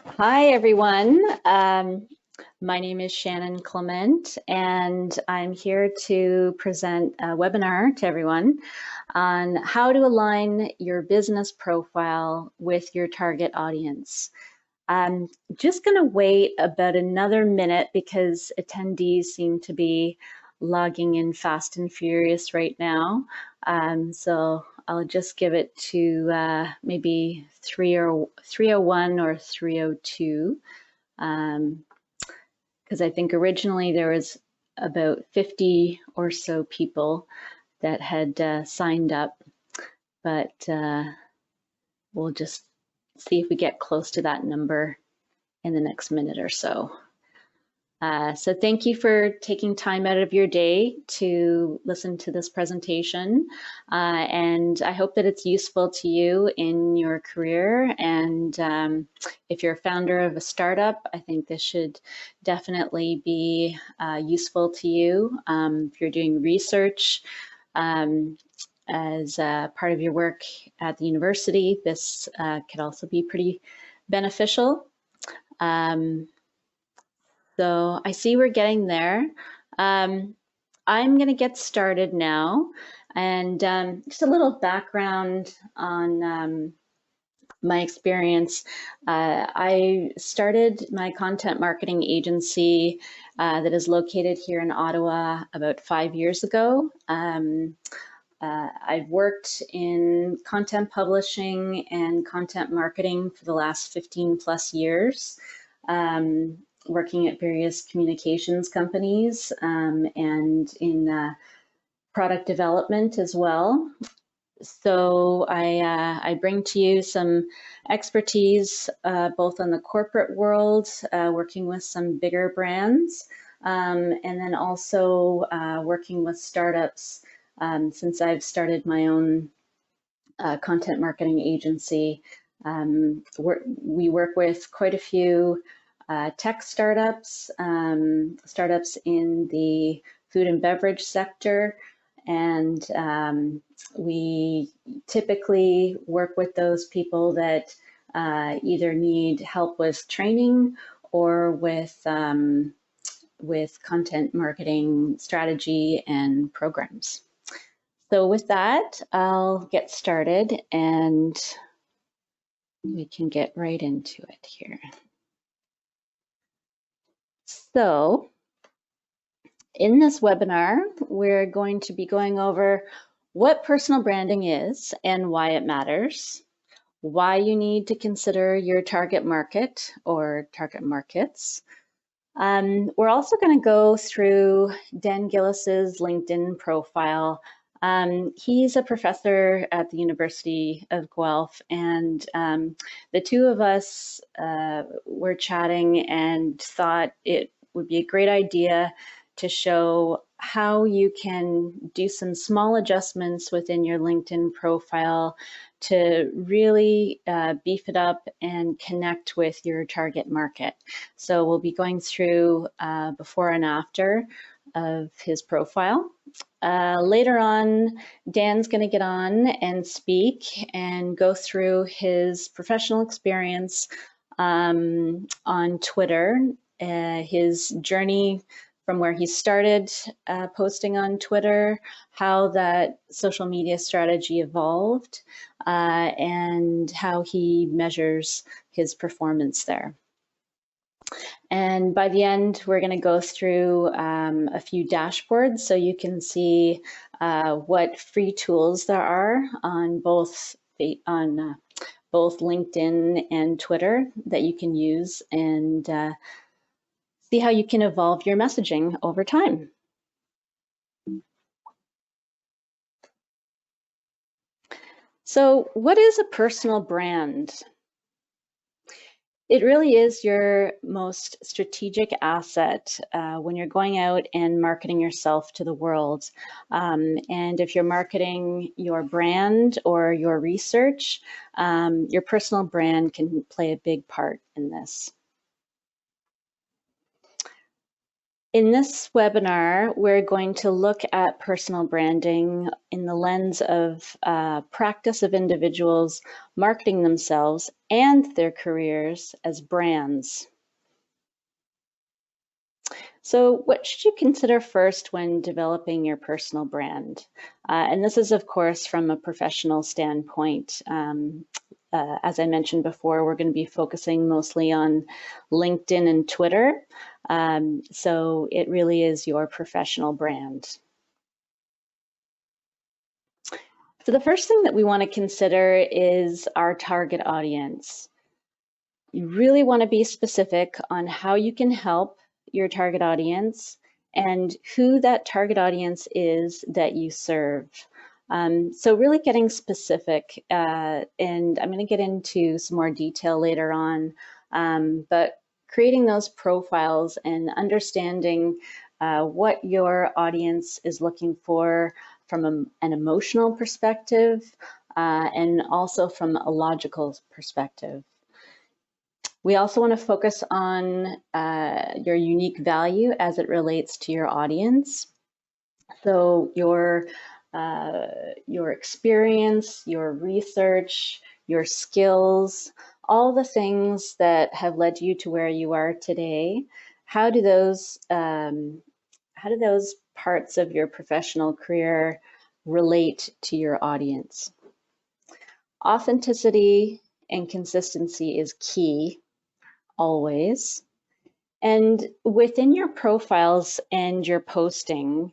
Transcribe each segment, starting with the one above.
Hi, everyone. My name is Shannon Clement, and I'm here to present a webinar to everyone on how to align your business profile with your target audience. I'm just going to wait about another minute because attendees seem to be logging in fast and furious right now. So I'll just give it to maybe 301 or 302 because I think originally there was about 50 or so people that had signed up, but we'll just see if we get close to that number in the next minute or so. So thank you for taking time out of your day to listen to this presentation. And I hope that it's useful to you in your career. And if you're a founder of a startup, I think this should definitely be useful to you. If you're doing research as part of your work at the university, this could also be pretty beneficial. So I see we're getting there. I'm going to get started now. And just a little background on my experience. I started my content marketing agency that is located here in Ottawa about 5 years ago. I've worked in content publishing and content marketing for the last 15 plus years. Working at various communications companies and in product development as well. So I bring to you some expertise both on the corporate world, working with some bigger brands, and then also working with startups since I've started my own content marketing agency. We work with quite a few tech startups, startups in the food and beverage sector, and we typically work with those people that either need help with training or with content marketing strategy and programs. So with that, I'll get started and we can get right into it here. So in this webinar, we're going to be going over what personal branding is and why it matters, why you need to consider your target market or target markets. We're also going to go through Dan Gillis's LinkedIn profile. He's a professor at the University of Guelph, and the two of us were chatting and thought it would be a great idea to show how you can do some small adjustments within your LinkedIn profile to really beef it up and connect with your target market. So we'll be going through before and after of his profile. Later on, Dan's going to get on and speak and go through his professional experience on Twitter, his journey from where he started posting on Twitter, how that social media strategy evolved, and how he measures his performance there. And by the end, we're going to go through a few dashboards so you can see what free tools there are on both LinkedIn and Twitter that you can use and see how you can evolve your messaging over time. So what is a personal brand? It really is your most strategic asset when you're going out and marketing yourself to the world. And if you're marketing your brand or your research, your personal brand can play a big part in this. In this webinar, we're going to look at personal branding in the lens of practice of individuals marketing themselves and their careers as brands. So what should you consider first when developing your personal brand? And this is, of course, from a professional standpoint. As I mentioned before, we're going to be focusing mostly on LinkedIn and Twitter. So it really is your professional brand. So the first thing that we want to consider is our target audience. You really want to be specific on how you can help your target audience and who that target audience is that you serve. So really getting specific, and I'm going to get into some more detail later on, but creating those profiles and understanding what your audience is looking for from an emotional perspective and also from a logical perspective. We also want to focus on your unique value as it relates to your audience. So your experience, your research, your skills, all the things that have led you to where you are today. How do those parts of your professional career relate to your audience? Authenticity and consistency is key, always. And within your profiles and your posting,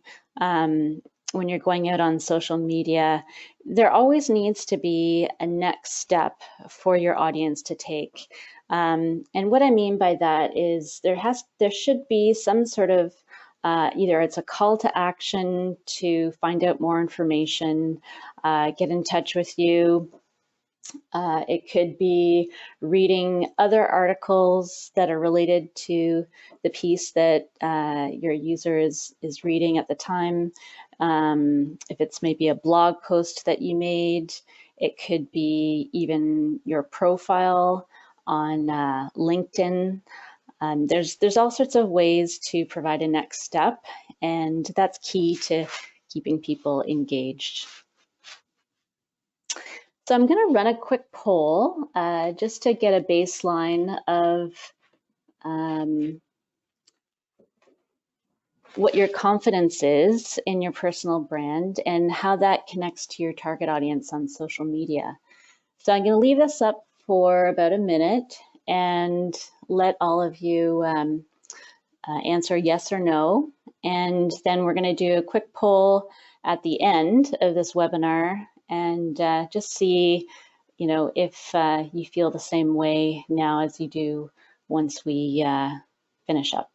when you're going out on social media, there always needs to be a next step for your audience to take. And what I mean by that is there should be some sort of either it's a call to action to find out more information, get in touch with you. It could be reading other articles that are related to the piece that your user is reading at the time. If it's maybe a blog post that you made, it could be even your profile on LinkedIn. There's all sorts of ways to provide a next step, and that's key to keeping people engaged. So I'm going to run a quick poll just to get a baseline of what your confidence is in your personal brand and how that connects to your target audience on social media. So I'm going to leave this up for about a minute and let all of you answer yes or no. And then we're going to do a quick poll at the end of this webinar and just see, you know, if you feel the same way now as you do once we finish up.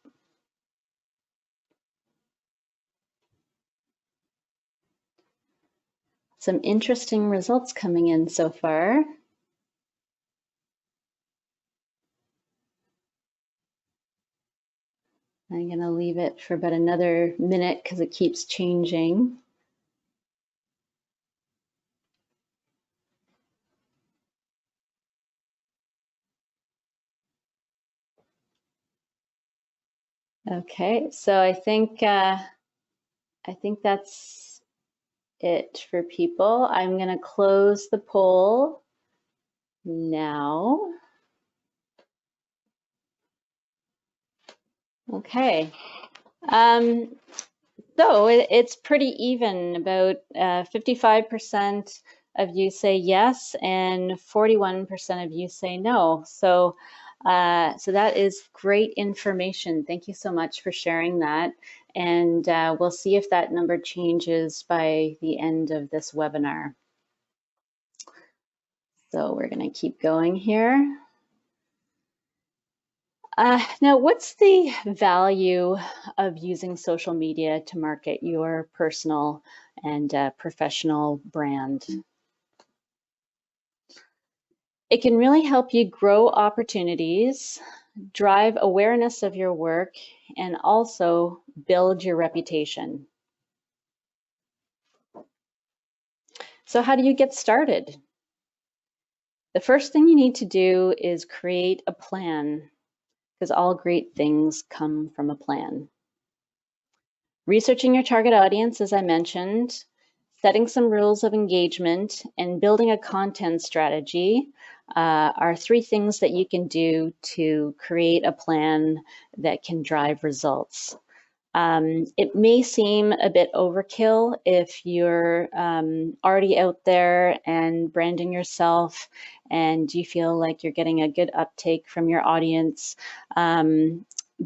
Some interesting results coming in so far. I'm going to leave it for about another minute because it keeps changing. Okay, so I think that's it for people. I'm going to close the poll now. Okay. So it's pretty even. About 55% of you say yes, and 41% of you say no. So, so that is great information. Thank you so much for sharing that. And we'll see if that number changes by the end of this webinar. So we're going to keep going here. Now, what's the value of using social media to market your personal and professional brand? It can really help you grow opportunities, drive awareness of your work, and also build your reputation. So how do you get started? The first thing you need to do is create a plan, because all great things come from a plan. Researching your target audience, as I mentioned, setting some rules of engagement, and building a content strategy are three things that you can do to create a plan that can drive results. It may seem a bit overkill if you're already out there and branding yourself and you feel like you're getting a good uptake from your audience.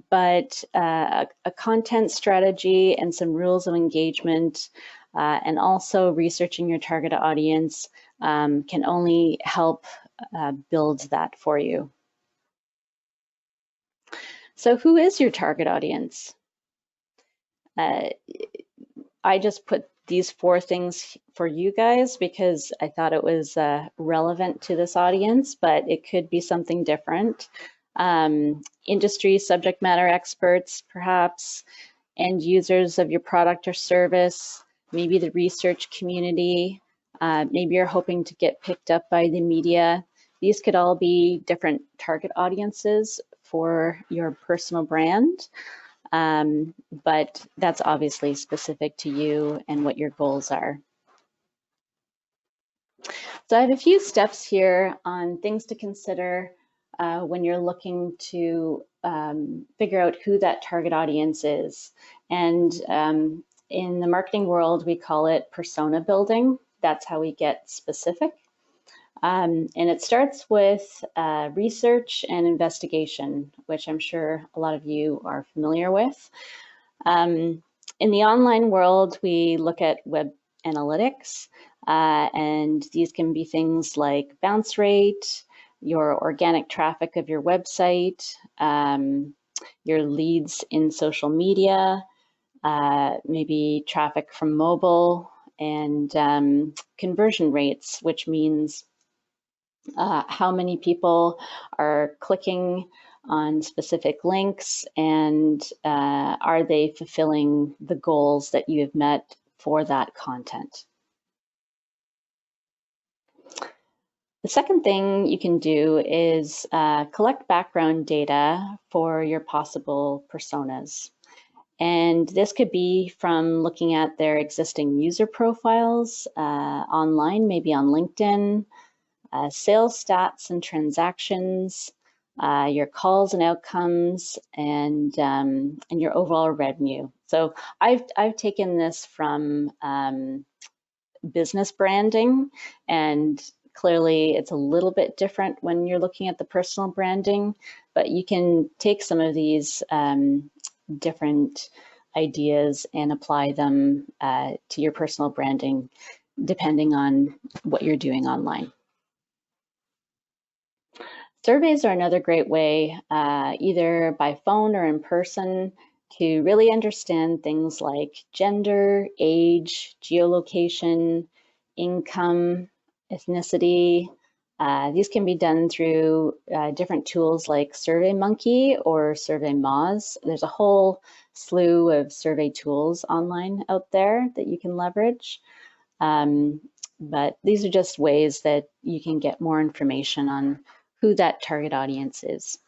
But a content strategy and some rules of engagement and also researching your target audience can only help build that for you. So who is your target audience? I just put these four things for you guys because I thought it was relevant to this audience, but it could be something different. Industry subject matter experts, perhaps, end users of your product or service, maybe the research community, maybe you're hoping to get picked up by the media. These could all be different target audiences for your personal brand. But that's obviously specific to you and what your goals are. So I have a few steps here on things to consider when you're looking to figure out who that target audience is. And in the marketing world, we call it persona building. That's how we get specific. And it starts with research and investigation, which I'm sure a lot of you are familiar with. In the online world, we look at web analytics, and these can be things like bounce rate, your organic traffic of your website, your leads in social media, maybe traffic from mobile, and conversion rates, which means how many people are clicking on specific links and are they fulfilling the goals that you have met for that content. The second thing you can do is collect background data for your possible personas. And this could be from looking at their existing user profiles online, maybe on LinkedIn, sales stats and transactions, your calls and outcomes, and your overall revenue. So I've taken this from business branding, and clearly it's a little bit different when you're looking at the personal branding, but you can take some of these different ideas and apply them to your personal branding depending on what you're doing online. Surveys are another great way, either by phone or in person, to really understand things like gender, age, geolocation, income, ethnicity. These can be done through different tools like SurveyMonkey or SurveyMoz. There's a whole slew of survey tools online out there that you can leverage. But these are just ways that you can get more information on who that target audience is.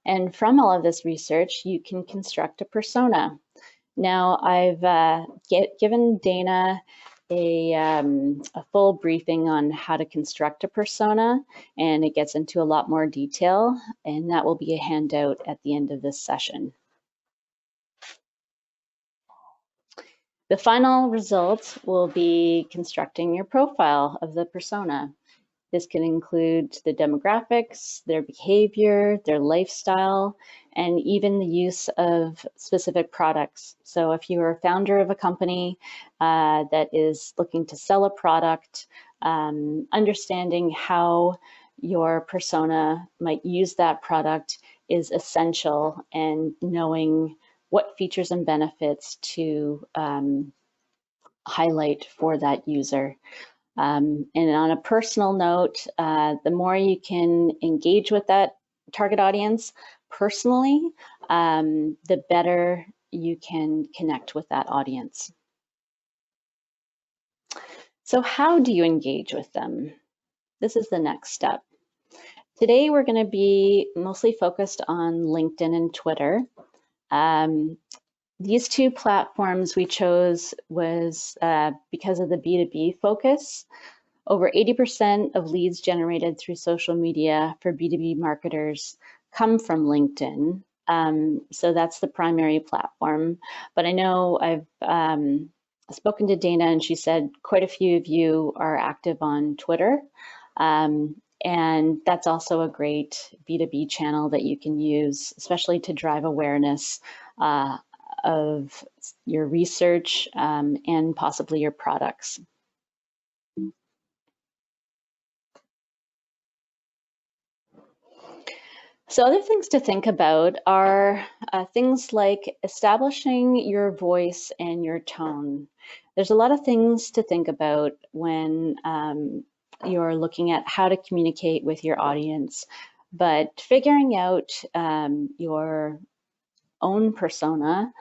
And from all of this research, you can construct a persona. Now, I've given Dana a full briefing on how to construct a persona, and it gets into a lot more detail, and that will be a handout at the end of this session. The final result will be constructing your profile of the persona. This can include the demographics, their behavior, their lifestyle, and even the use of specific products. So if you are a founder of a company that is looking to sell a product, understanding how your persona might use that product is essential, and knowing what features and benefits to highlight for that user. And on a personal note, the more you can engage with that target audience personally, the better you can connect with that audience. So how do you engage with them? This is the next step. Today, we're going to be mostly focused on LinkedIn and Twitter. These two platforms we chose was because of the B2B focus. Over 80% of leads generated through social media for B2B marketers come from LinkedIn. So that's the primary platform. But I know I've spoken to Dana, and she said quite a few of you are active on Twitter. And that's also a great B2B channel that you can use, especially to drive awareness of your research and possibly your products. So other things to think about are things like establishing your voice and your tone. There's a lot of things to think about when you're looking at how to communicate with your audience, but figuring out your own persona,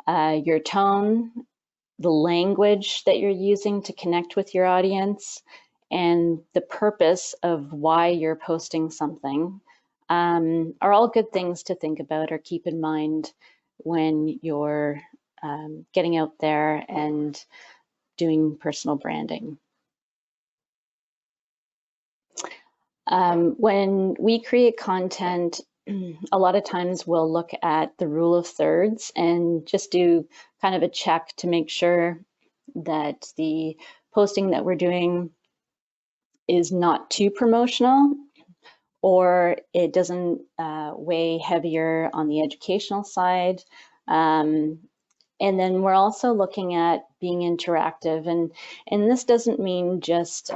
your tone, the language that you're using to connect with your audience, and the purpose of why you're posting something are all good things to think about or keep in mind when you're getting out there and doing personal branding. When we create content, a lot of times we'll look at the rule of thirds and just do kind of a check to make sure that the posting that we're doing is not too promotional, or it doesn't weigh heavier on the educational side. And then we're also looking at being interactive, and this doesn't mean just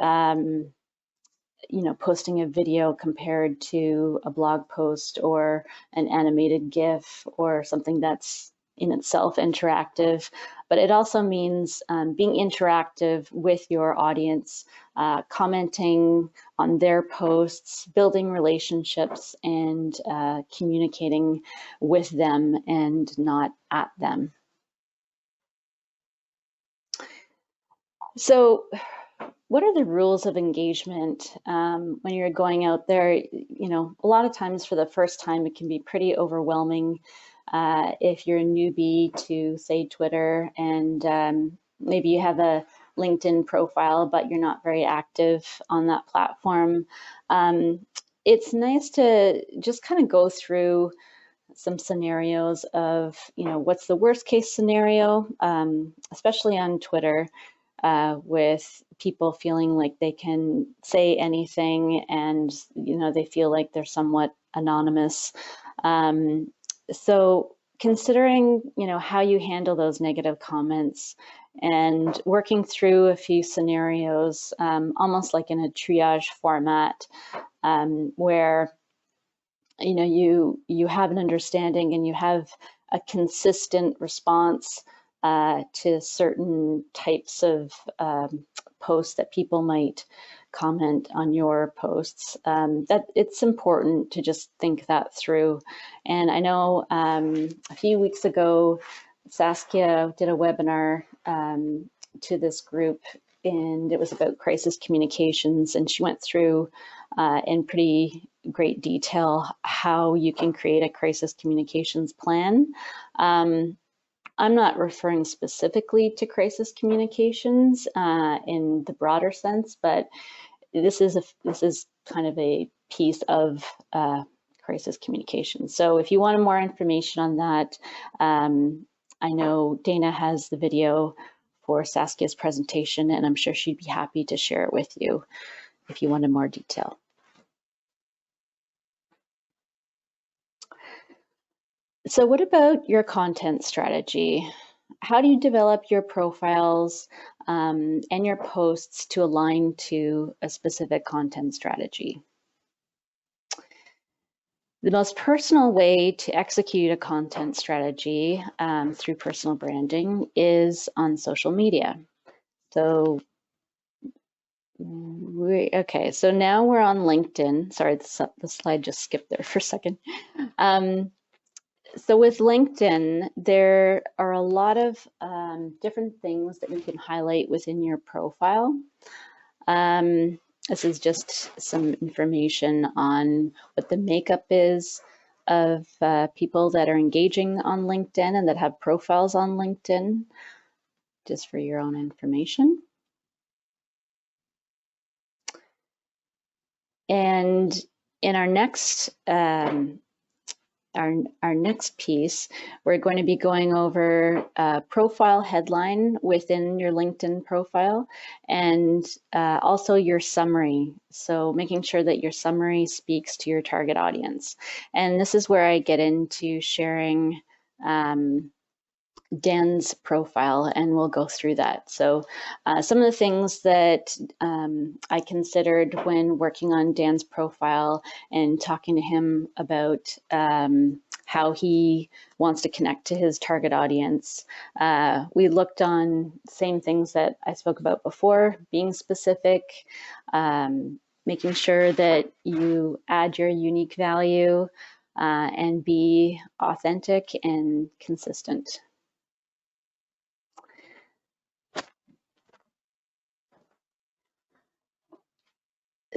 posting a video compared to a blog post or an animated GIF or something that's in itself interactive, but it also means being interactive with your audience, commenting on their posts, building relationships, and communicating with them and not at them. So, what are the rules of engagement when you're going out there? A lot of times for the first time, it can be pretty overwhelming if you're a newbie to, say, Twitter, and maybe you have a LinkedIn profile, but you're not very active on that platform. It's nice to just kind of go through some scenarios of, what's the worst case scenario, especially on Twitter. With people feeling like they can say anything and, they feel like they're somewhat anonymous. So considering, how you handle those negative comments and working through a few scenarios, almost like in a triage format, where, you have an understanding and you have a consistent response to certain types of posts that people might comment on your posts. That it's important to just think that through. And I know a few weeks ago, Saskia did a webinar to this group, and it was about crisis communications, and she went through in pretty great detail how you can create a crisis communications plan. I'm not referring specifically to crisis communications in the broader sense, but this is kind of a piece of crisis communications. So if you wanted more information on that, I know Dana has the video for Saskia's presentation, and I'm sure she'd be happy to share it with you if you wanted more detail. So what about your content strategy? How do you develop your profiles and your posts to align to a specific content strategy? The most personal way to execute a content strategy through personal branding is on social media. So, okay, so now we're on LinkedIn. Sorry, the slide just skipped there for a second. So with LinkedIn, there are a lot of different things that you can highlight within your profile. This is just some information on what the makeup is of people that are engaging on LinkedIn and that have profiles on LinkedIn, just for your own information. And in our next our next piece, we're going to be going over a profile headline within your LinkedIn profile, and also your summary. So making sure that your summary speaks to your target audience. And this is where I get into sharing Dan's profile, and we'll go through that. So some of the things that I considered when working on Dan's profile and talking to him about how he wants to connect to his target audience. We looked on same things that I spoke about before, being specific, making sure that you add your unique value, and be authentic and consistent.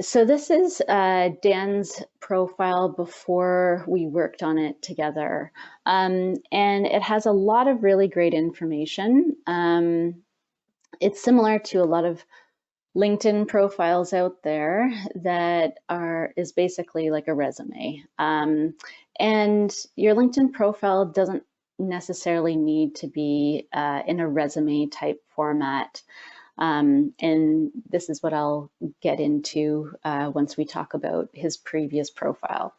So this is Dan's profile before we worked on it together. And it has a lot of really great information. It's similar to a lot of LinkedIn profiles out there that is basically like a resume. And your LinkedIn profile doesn't necessarily need to be in a resume type format. And this is what I'll get into once we talk about his previous profile.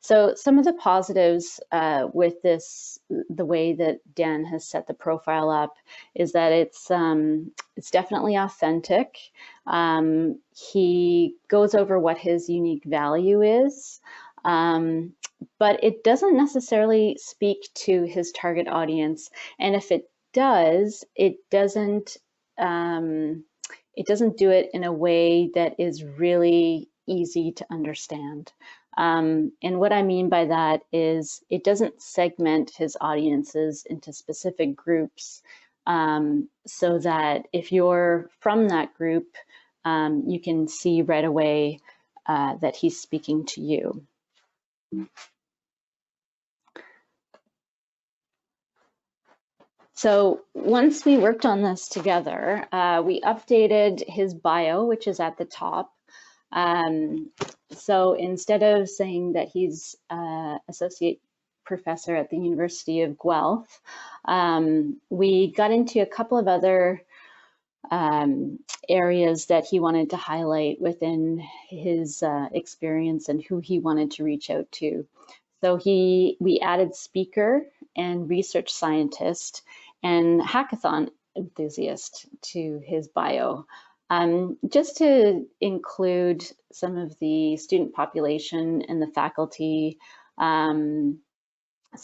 So some of the positives with this, the way that Dan has set the profile up, is that it's definitely authentic. He goes over what his unique value is, but it doesn't necessarily speak to his target audience. And if it does, it doesn't do it in a way that is really easy to understand. And what I mean by that is it doesn't segment his audiences into specific groups, so that if you're from that group, you can see right away that he's speaking to you. So once we worked on this together, we updated his bio, which is at the top. So instead of saying that he's associate professor at the University of Guelph, we got into a couple of other areas that he wanted to highlight within his experience and who he wanted to reach out to. So we added speaker and research scientist and hackathon enthusiast to his bio, just to include some of the student population and the faculty, so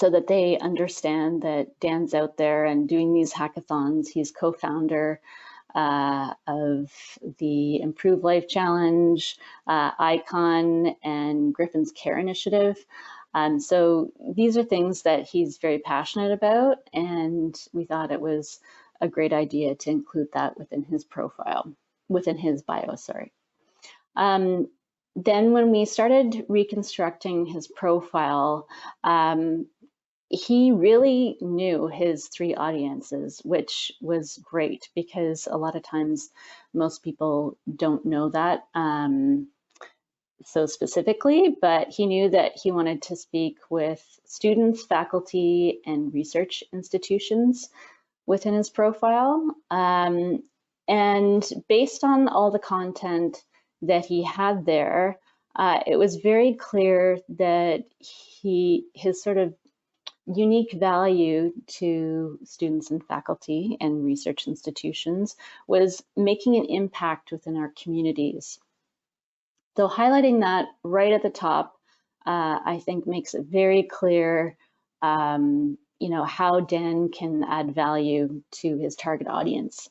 that they understand that Dan's out there and doing these hackathons. He's co-founder of the Improve Life Challenge, ICON, and Griffin's Care Initiative. So these are things that he's very passionate about, and we thought it was a great idea to include that within his profile, within his bio, sorry. Then when we started reconstructing his profile, he really knew his three audiences, which was great because a lot of times most people don't know that so specifically, but he knew that he wanted to speak with students, faculty, and research institutions within his profile. And based on all the content that he had there, it was very clear that his sort of unique value to students and faculty and research institutions was making an impact within our communities. So highlighting that right at the top, I think makes it very clear, how Dan can add value to his target audience.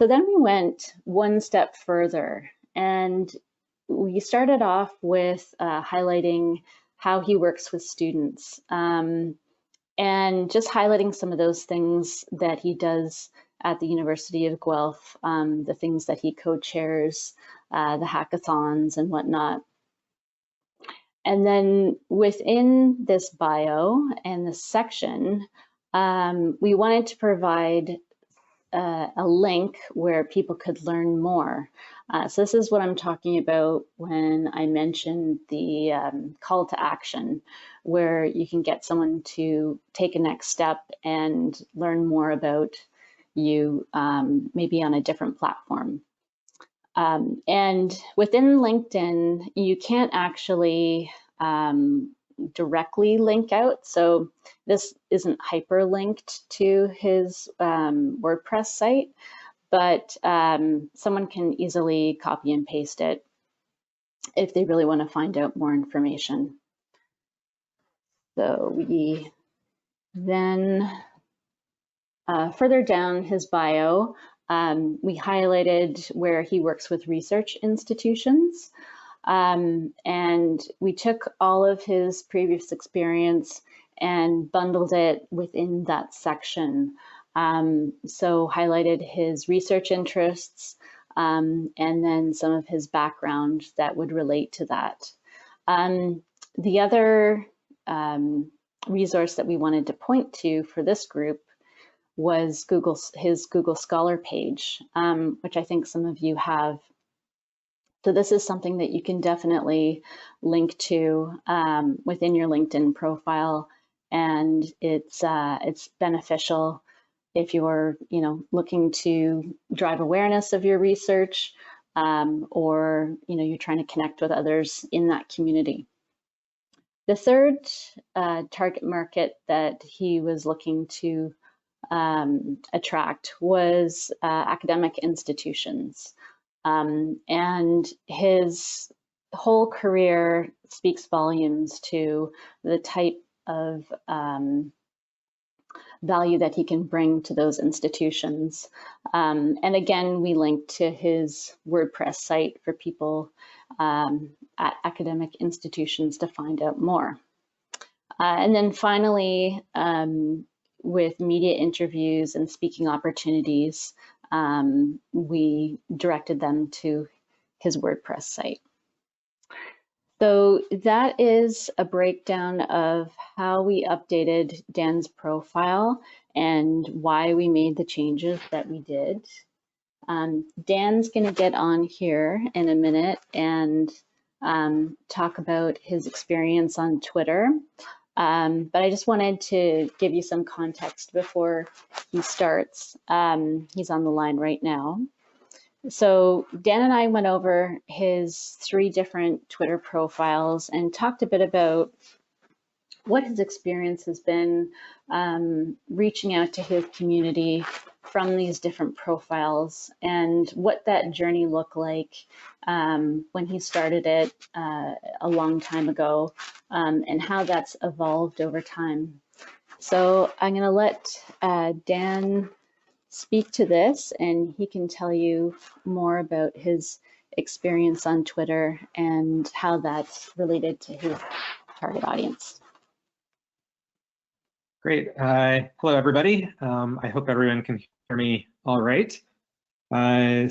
So then we went one step further, and we started off with highlighting how he works with students, and just highlighting some of those things that he does at the University of Guelph, the things that he co-chairs, the hackathons and whatnot. And then within this bio and this section, we wanted to provide a link where people could learn more. So this is what I'm talking about when I mentioned the call to action, where you can get someone to take a next step and learn more about you, maybe on a different platform. And within LinkedIn, you can't actually directly link out. So this isn't hyperlinked to his WordPress site, but someone can easily copy and paste it if they really want to find out more information. So we then further down his bio, we highlighted where he works with research institutions. And we took all of his previous experience and bundled it within that section. So highlighted his research interests, and then some of his background that would relate to that. The other resource that we wanted to point to for this group was his Google Scholar page, which I think some of you have. So this is something that you can definitely link to within your LinkedIn profile, and it's beneficial if you're looking to drive awareness of your research, or you're trying to connect with others in that community. The third target market that he was looking to attract was academic institutions. And his whole career speaks volumes to the type of value that he can bring to those institutions. And again, we linked to his WordPress site for people at academic institutions to find out more. And then finally, with media interviews and speaking opportunities, we directed them to his WordPress site. So that is a breakdown of how we updated Dan's profile and why we made the changes that we did. Dan's going to get on here in a minute and talk about his experience on Twitter. But I just wanted to give you some context before he starts. He's on the line right now. So Dan and I went over his 3 different Twitter profiles and talked a bit about what his experience has been reaching out to his community from these different profiles, and what that journey looked like when he started it a long time ago, and how that's evolved over time. So I'm going to let Dan speak to this, and he can tell you more about his experience on Twitter and how that's related to his target audience. Great. Hello, everybody. I hope everyone can hear me all right. My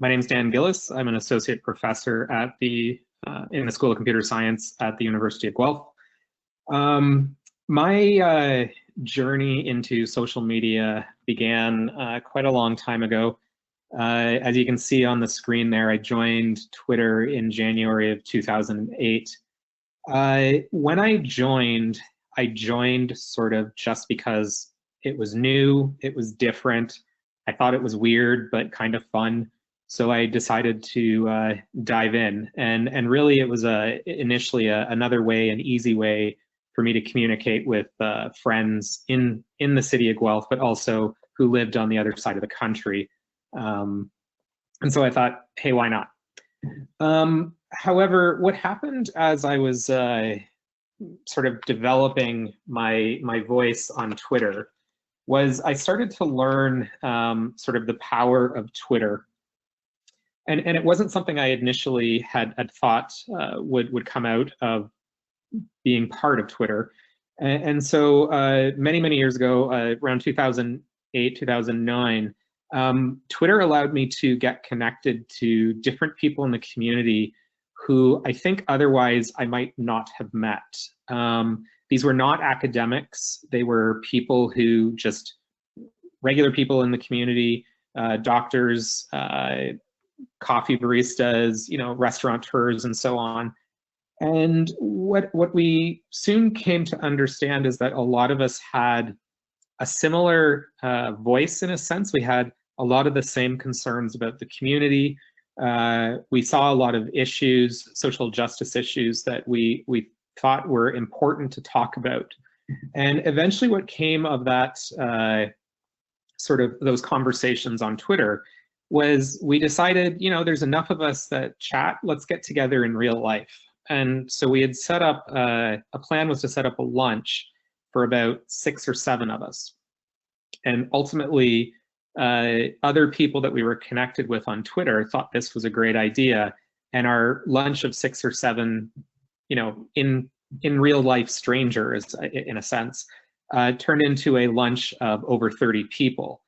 name is Dan Gillis. I'm an associate professor at in the School of Computer Science at the University of Guelph. My journey into social media began quite a long time ago. As you can see on the screen there, I joined Twitter in January of 2008. When I joined sort of just because it was new, it was different. I thought it was weird, but kind of fun. So I decided to dive in. And really it was initially another way, an easy way for me to communicate with friends in the city of Guelph, but also who lived on the other side of the country. And so I thought, hey, why not? However, what happened as I was sort of developing my voice on Twitter was I started to learn sort of the power of Twitter. And it wasn't something I initially had thought would come out of being part of Twitter. And so many years ago, around 2008, 2009, Twitter allowed me to get connected to different people in the community who I think otherwise I might not have met. These were not academics. They were people who just regular people in the community, doctors, coffee baristas, restaurateurs, and so on. And what we soon came to understand is that a lot of us had a similar voice in a sense. We had a lot of the same concerns about the community. We saw a lot of issues, social justice issues that we thought were important to talk about. And eventually what came of that sort of those conversations on Twitter was we decided, there's enough of us that chat, let's get together in real life. And so we had set up, a plan was to set up a lunch for about 6 or 7 of us. And ultimately, other people that we were connected with on Twitter thought this was a great idea. And our lunch of 6 or 7, in real life strangers, in a sense, turned into a lunch of over 30 people.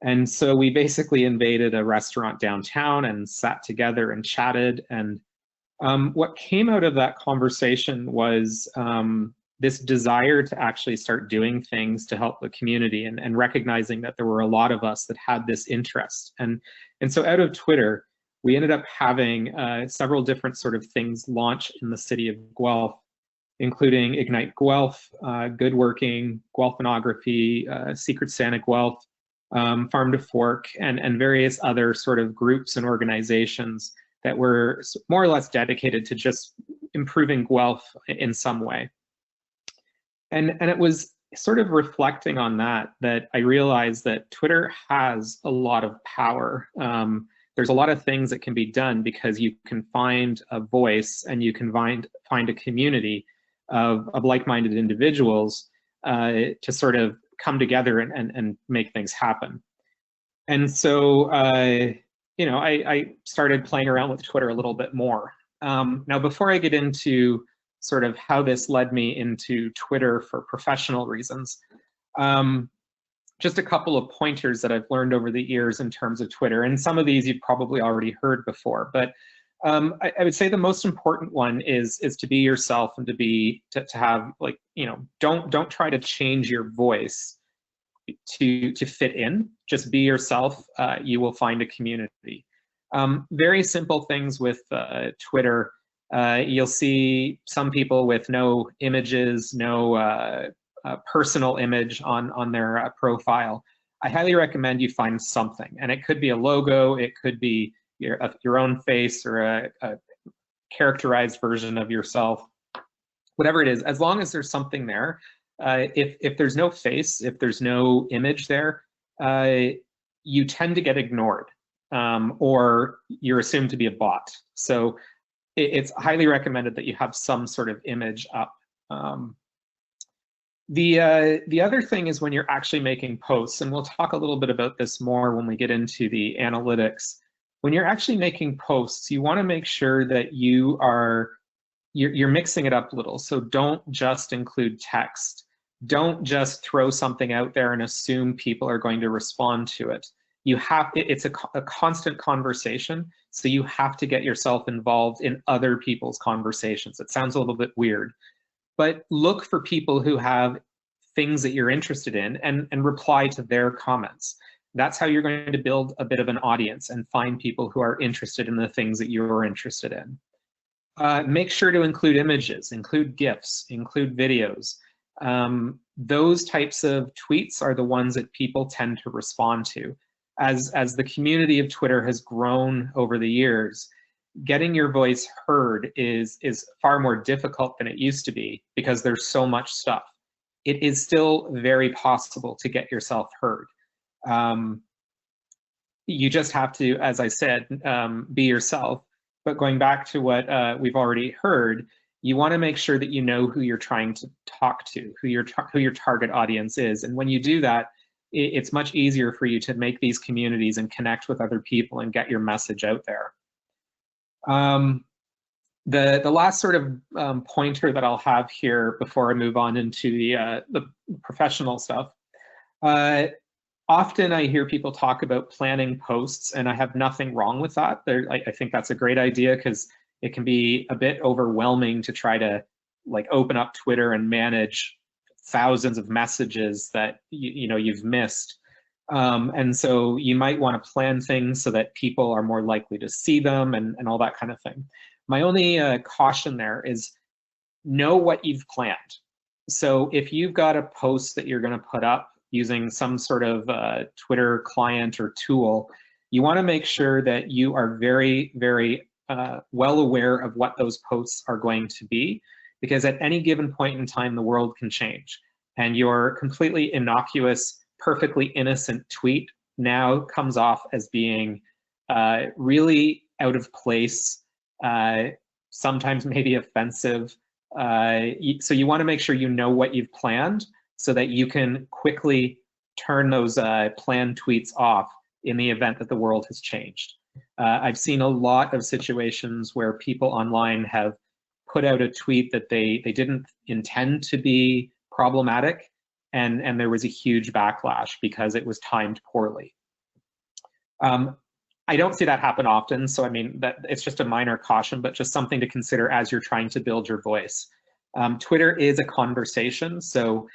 And so we basically invaded a restaurant downtown and sat together and chatted. And what came out of that conversation was this desire to actually start doing things to help the community, and recognizing that there were a lot of us that had this interest. And so out of Twitter, we ended up having several different sort of things launch in the city of Guelph, including Ignite Guelph, Good Working, Guelphanography, Secret Santa Guelph, Farm to Fork, and various other sort of groups and organizations that were more or less dedicated to just improving Guelph in some way. And it was sort of reflecting on that I realized that Twitter has a lot of power. There's a lot of things that can be done because you can find a voice and you can find a community of like-minded individuals to sort of come together and make things happen. And so, I started playing around with Twitter a little bit more. Now, before I get into sort of how this led me into Twitter for professional reasons, just a couple of pointers that I've learned over the years in terms of Twitter. And some of these you've probably already heard before, but I would say the most important one is to be yourself and to have, like, don't try to change your voice to fit in. Just be yourself. You will find a community. Very simple things with Twitter. You'll see some people with no images, no personal image on their profile. I highly recommend you find something, and it could be a logo, it could be your own face, or a characterized version of yourself, whatever it is. As long as there's something there, if there's no face, if there's no image there, you tend to get ignored, or you're assumed to be a bot. So it's highly recommended that you have some sort of image up. The other thing is when you're actually making posts, and we'll talk a little bit about this more when we get into the analytics. When you're actually making posts, you want to make sure that you're mixing it up a little. So don't just include text. Don't just throw something out there and assume people are going to respond to it. It's a constant conversation, so you have to get yourself involved in other people's conversations. It sounds a little bit weird, but look for people who have things that you're interested in and reply to their comments. That's how you're going to build a bit of an audience and find people who are interested in the things that you're interested in. Make sure to include images, include GIFs, include videos. Those types of tweets are the ones that people tend to respond to. As the community of Twitter has grown over the years, getting your voice heard is far more difficult than it used to be because there's so much stuff. It is still very possible to get yourself heard. You just have to, as I said, be yourself. But going back to what we've already heard, you want to make sure that you know who you're trying to talk to, who your target audience is. And when you do that, it's much easier for you to make these communities and connect with other people and get your message out there. The last sort of pointer that I'll have here before I move on into the professional stuff. Often I hear people talk about planning posts, and I have nothing wrong with that. I think that's a great idea because it can be a bit overwhelming to try to like open up Twitter and manage thousands of messages that you've missed. And so you might want to plan things so that people are more likely to see them and all that kind of thing. My only caution there is know what you've planned. So if you've got a post that you're going to put up using some sort of Twitter client or tool, you want to make sure that you are very, very well aware of what those posts are going to be, because at any given point in time, the world can change. And your completely innocuous, perfectly innocent tweet now comes off as being really out of place, sometimes maybe offensive. So you want to make sure you know what you've planned so that you can quickly turn those planned tweets off in the event that the world has changed. I've seen a lot of situations where people online have put out a tweet that they didn't intend to be problematic, and there was a huge backlash because it was timed poorly. I don't see that happen often, so I mean, that it's just a minor caution, but just something to consider as you're trying to build your voice. Twitter is a conversation, so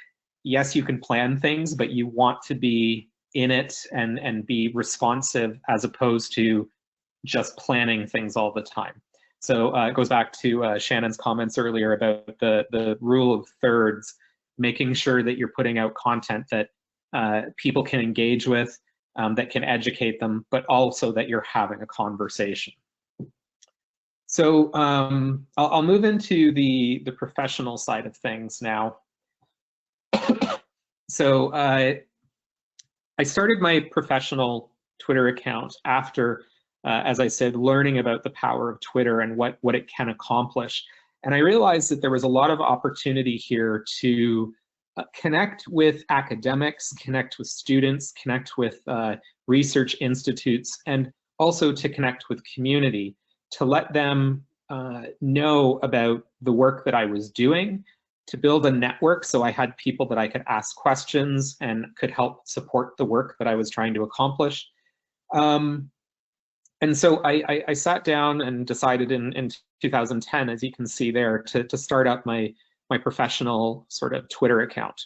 yes, you can plan things, but you want to be in it and be responsive as opposed to just planning things all the time. So it goes back to Shannon's comments earlier about the rule of thirds, making sure that you're putting out content that people can engage with, that can educate them, but also that you're having a conversation. So I'll move into the professional side of things now. So I started my professional Twitter account after, as I said, learning about the power of Twitter and what it can accomplish. And I realized that there was a lot of opportunity here to connect with academics, connect with students, connect with research institutes, and also to connect with community, to let them know about the work that I was doing, to build a network so I had people that I could ask questions and could help support the work that I was trying to accomplish. And so I sat down and decided in 2010, as you can see there, to start up my professional sort of Twitter account.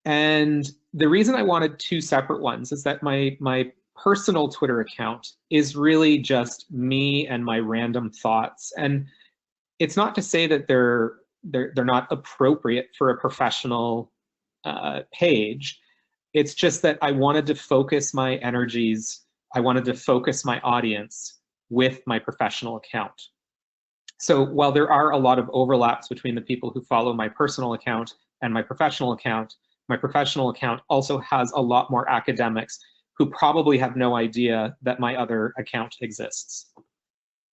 And the reason I wanted two separate ones is that my personal Twitter account is really just me and my random thoughts. And it's not to say that they're not appropriate for a professional page. It's just that I wanted to focus my energies, I wanted to focus my audience with my professional account. So while there are a lot of overlaps between the people who follow my personal account and my professional account also has a lot more academics who probably have no idea that my other account exists.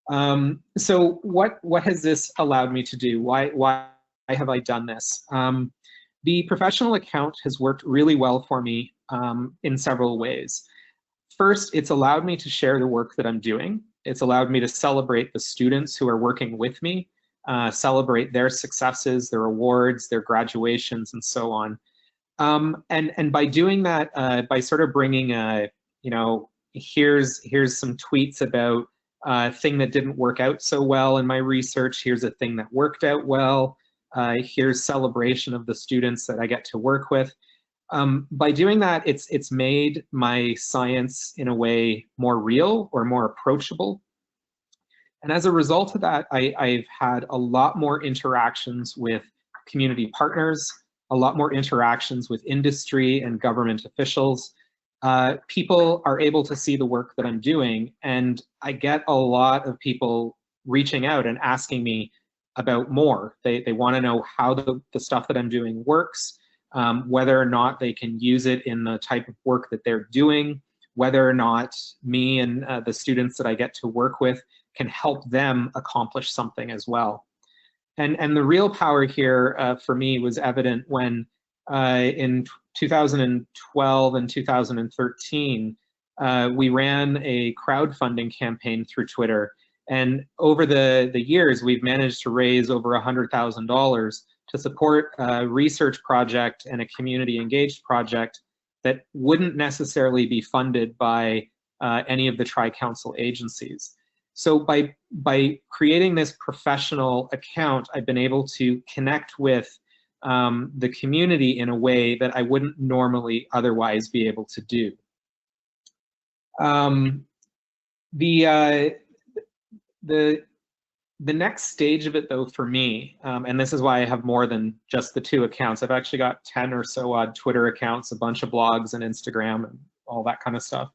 So what has this allowed me to do? Why have I done this? The professional account has worked really well for me in several ways. First, it's allowed me to share the work that I'm doing. It's allowed me to celebrate the students who are working with me, celebrate their successes, their awards, their graduations, and so on. And by doing that, by sort of bringing, here's some tweets about a thing that didn't work out so well in my research, here's a thing that worked out well, here's celebration of the students that I get to work with. By doing that, it's made my science in a way more real or more approachable. And as a result of that, I've had a lot more interactions with community partners, a lot more interactions with industry and government officials. People are able to see the work that I'm doing, and I get a lot of people reaching out and asking me about more. They want to know how the stuff that I'm doing works, whether or not they can use it in the type of work that they're doing, whether or not me and the students that I get to work with can help them accomplish something as well. And the real power here for me was evident when in 2012 and 2013, we ran a crowdfunding campaign through Twitter. And over the years, we've managed to raise over $100,000 to support a research project and a community engaged project that wouldn't necessarily be funded by any of the Tri-Council agencies. So by creating this professional account, I've been able to connect with the community in a way that I wouldn't normally otherwise be able to do. The next stage of it, though, for me, and this is why I have more than just the 2 accounts. I've actually got 10 or so odd Twitter accounts, a bunch of blogs and Instagram and all that kind of stuff.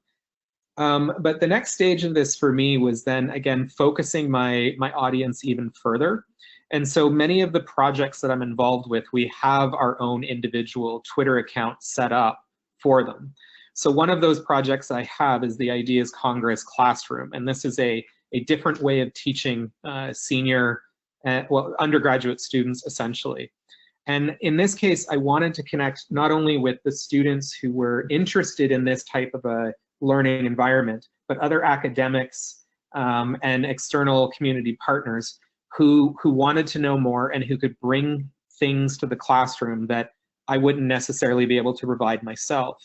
But the next stage of this for me was then, again, focusing my audience even further. And so many of the projects that I'm involved with, we have our own individual Twitter account set up for them. So one of those projects I have is the Ideas Congress Classroom. And this is a different way of teaching senior, well, undergraduate students, essentially. And in this case, I wanted to connect not only with the students who were interested in this type of a learning environment, but other academics and external community partners who wanted to know more and who could bring things to the classroom that I wouldn't necessarily be able to provide myself.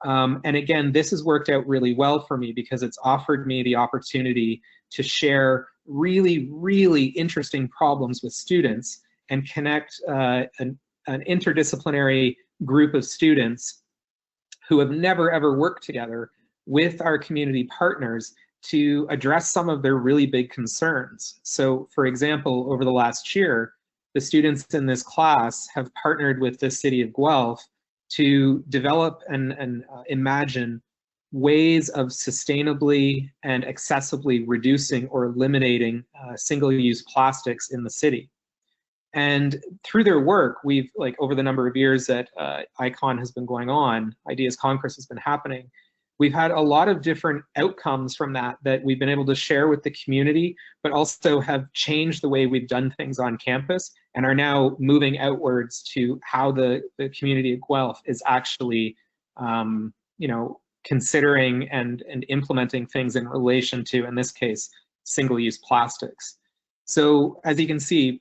And again, this has worked out really well for me because it's offered me the opportunity to share really, really interesting problems with students and connect an interdisciplinary group of students who have never ever worked together with our community partners to address some of their really big concerns. So for example, over the last year, the students in this class have partnered with the city of Guelph to develop and imagine ways of sustainably and accessibly reducing or eliminating single-use plastics in the city. And through their work, we've, like, over the number of years that ICON has been going on, Ideas Congress has been happening, we've had a lot of different outcomes from that we've been able to share with the community, but also have changed the way we've done things on campus and are now moving outwards to how the community of Guelph is actually, you know, considering and implementing things in relation to, in this case, single-use plastics. So as you can see,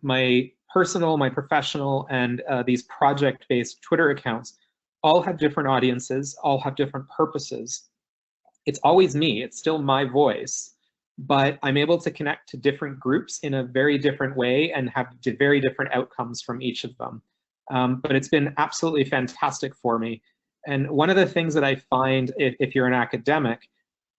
my personal, my professional, and these project-based Twitter accounts all have different audiences, all have different purposes. It's always me, it's still my voice, but I'm able to connect to different groups in a very different way and have very different outcomes from each of them. But it's been absolutely fantastic for me. And one of the things that I find, if you're an academic,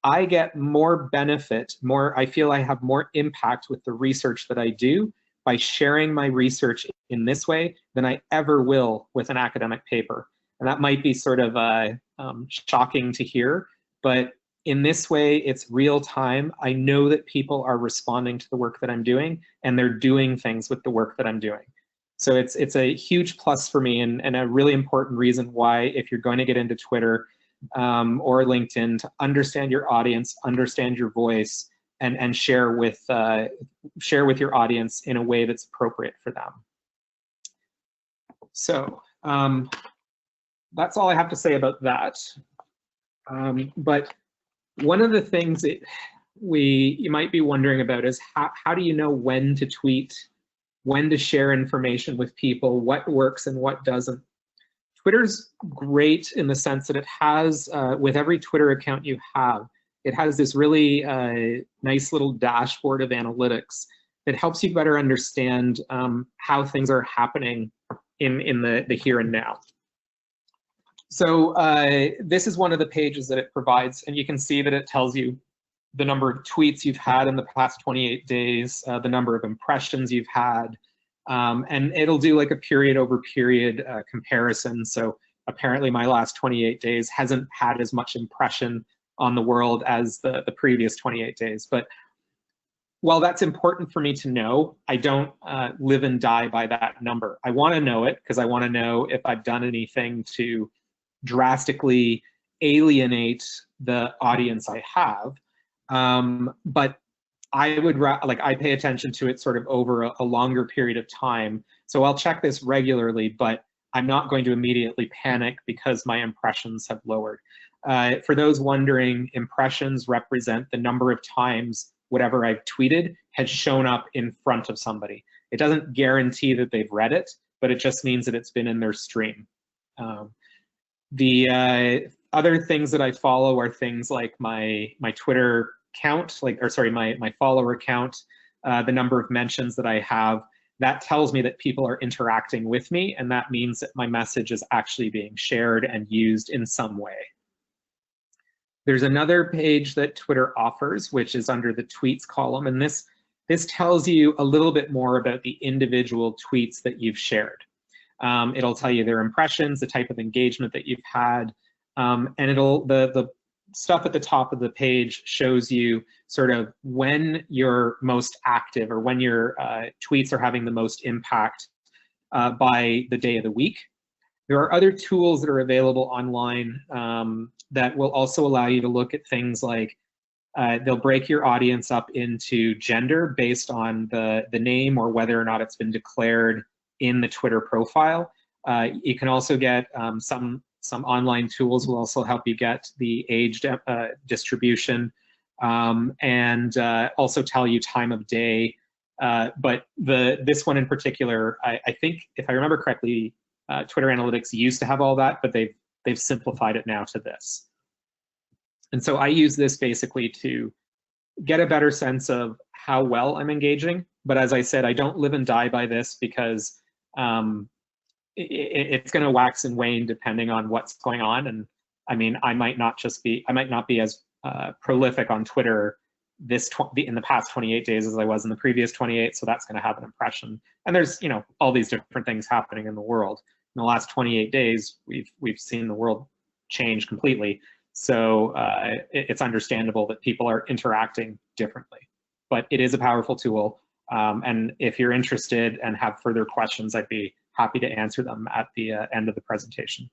I get more benefit, I feel I have more impact with the research that I do by sharing my research in this way than I ever will with an academic paper. And that might be sort of shocking to hear, but in this way, it's real time. I know that people are responding to the work that I'm doing, and they're doing things with the work that I'm doing. So it's a huge plus for me, and a really important reason why, if you're going to get into Twitter or LinkedIn, to understand your audience, understand your voice, and share with your audience in a way that's appropriate for them. So that's all I have to say about that. But one of the things that you might be wondering about is how do you know when to tweet, when to share information with people, what works and what doesn't. Twitter's great in the sense that it has, with every Twitter account you have, it has this really nice little dashboard of analytics that helps you better understand how things are happening in the here and now. So this is one of the pages that it provides, and you can see that it tells you the number of tweets you've had in the past 28 days, the number of impressions you've had, and it'll do like a period over period comparison. So apparently my last 28 days hasn't had as much impression on the world as the previous 28 days. But while that's important for me to know, I don't live and die by that number. I want to know it because I want to know if I've done anything to drastically alienate the audience I have. But I would I pay attention to it sort of over a longer period of time. So I'll check this regularly, but I'm not going to immediately panic because my impressions have lowered. For those wondering, impressions represent the number of times whatever I've tweeted has shown up in front of somebody. It doesn't guarantee that they've read it, but it just means that it's been in their stream. The other things that I follow are things like my Twitter count, my follower count, the number of mentions that I have, that tells me that people are interacting with me, and that means that my message is actually being shared and used in some way. There's another page that Twitter offers, which is under the tweets column, and this tells you a little bit more about the individual tweets that you've shared. It'll tell you their impressions, the type of engagement that you've had, and the stuff at the top of the page shows you sort of when you're most active or when your tweets are having the most impact by the day of the week. There are other tools that are available online that will also allow you to look at things like they'll break your audience up into gender based on the name or whether or not it's been declared in the Twitter profile. You can also get some online tools will also help you get the age distribution and also tell you time of day. But this one in particular, I think if I remember correctly, Twitter Analytics used to have all that, but they've simplified it now to this. And so I use this basically to get a better sense of how well I'm engaging. But as I said, I don't live and die by this because it's going to wax and wane depending on what's going on. And I mean, I might not be as prolific on Twitter in the past 28 days as I was in the previous 28. So that's going to have an impression. And there's, all these different things happening in the world. In the last 28 days, we've seen the world change completely. So it's understandable that people are interacting differently. But it is a powerful tool. And if you're interested and have further questions, I'd be happy to answer them at the end of the presentation.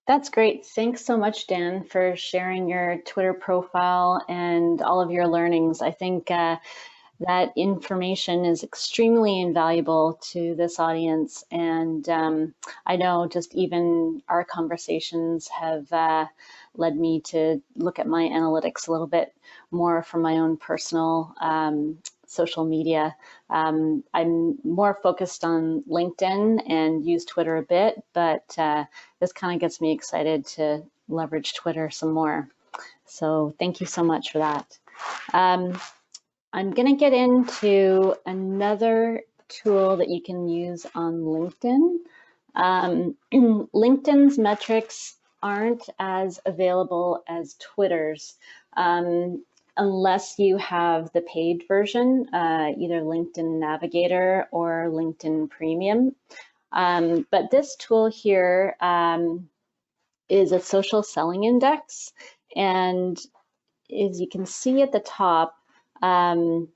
That's great. Thanks so much, Dan, for sharing your Twitter profile and all of your learnings. I think that information is extremely invaluable to this audience. And I know just even our conversations have led me to look at my analytics a little bit more from my own personal social media. I'm more focused on LinkedIn and use Twitter a bit, but this kind of gets me excited to leverage Twitter some more. So thank you so much for that. I'm going to get into another tool that you can use on LinkedIn. LinkedIn's metrics aren't as available as Twitter's unless you have the paid version, either LinkedIn Navigator or LinkedIn Premium. But this tool here is a social selling index. And as you can see at the top, so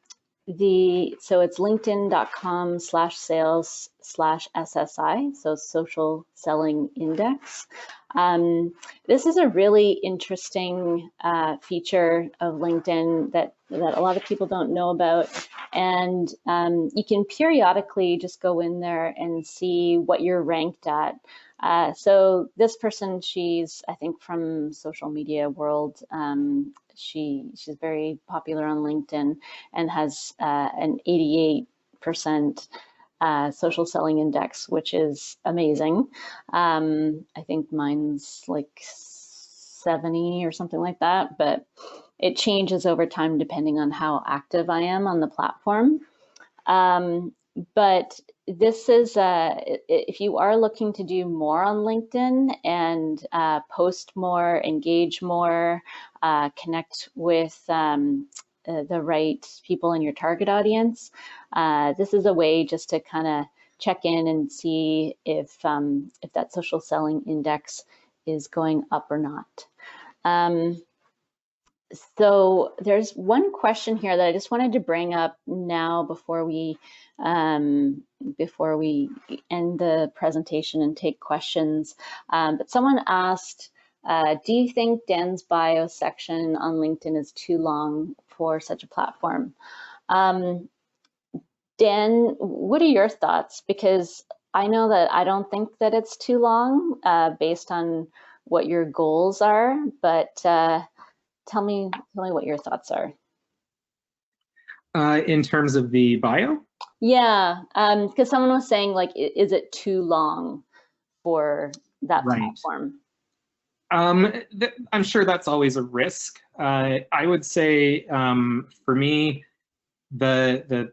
it's linkedin.com/sales/SSI, so social selling index. This is a really interesting feature of LinkedIn that a lot of people don't know about. And you can periodically just go in there and see what you're ranked at. So this person, she's, I think, from social media world. She's very popular on LinkedIn and has an 88% social selling index, which is amazing. I think mine's like 70 or something like that, but it changes over time depending on how active I am on the platform. But this is, if you are looking to do more on LinkedIn and post more, engage more, connect with the right people in your target audience, this is a way just to kind of check in and see if that social selling index is going up or not. So there's one question here that I just wanted to bring up now before we end the presentation and take questions. But someone asked, do you think Dan's bio section on LinkedIn is too long for such a platform? Dan, what are your thoughts? Because I know that I don't think that it's too long based on what your goals are, but tell me what your thoughts are. In terms of the bio? Yeah, because someone was saying, like, is it too long for that platform? I'm sure that's always a risk. I would say for me, the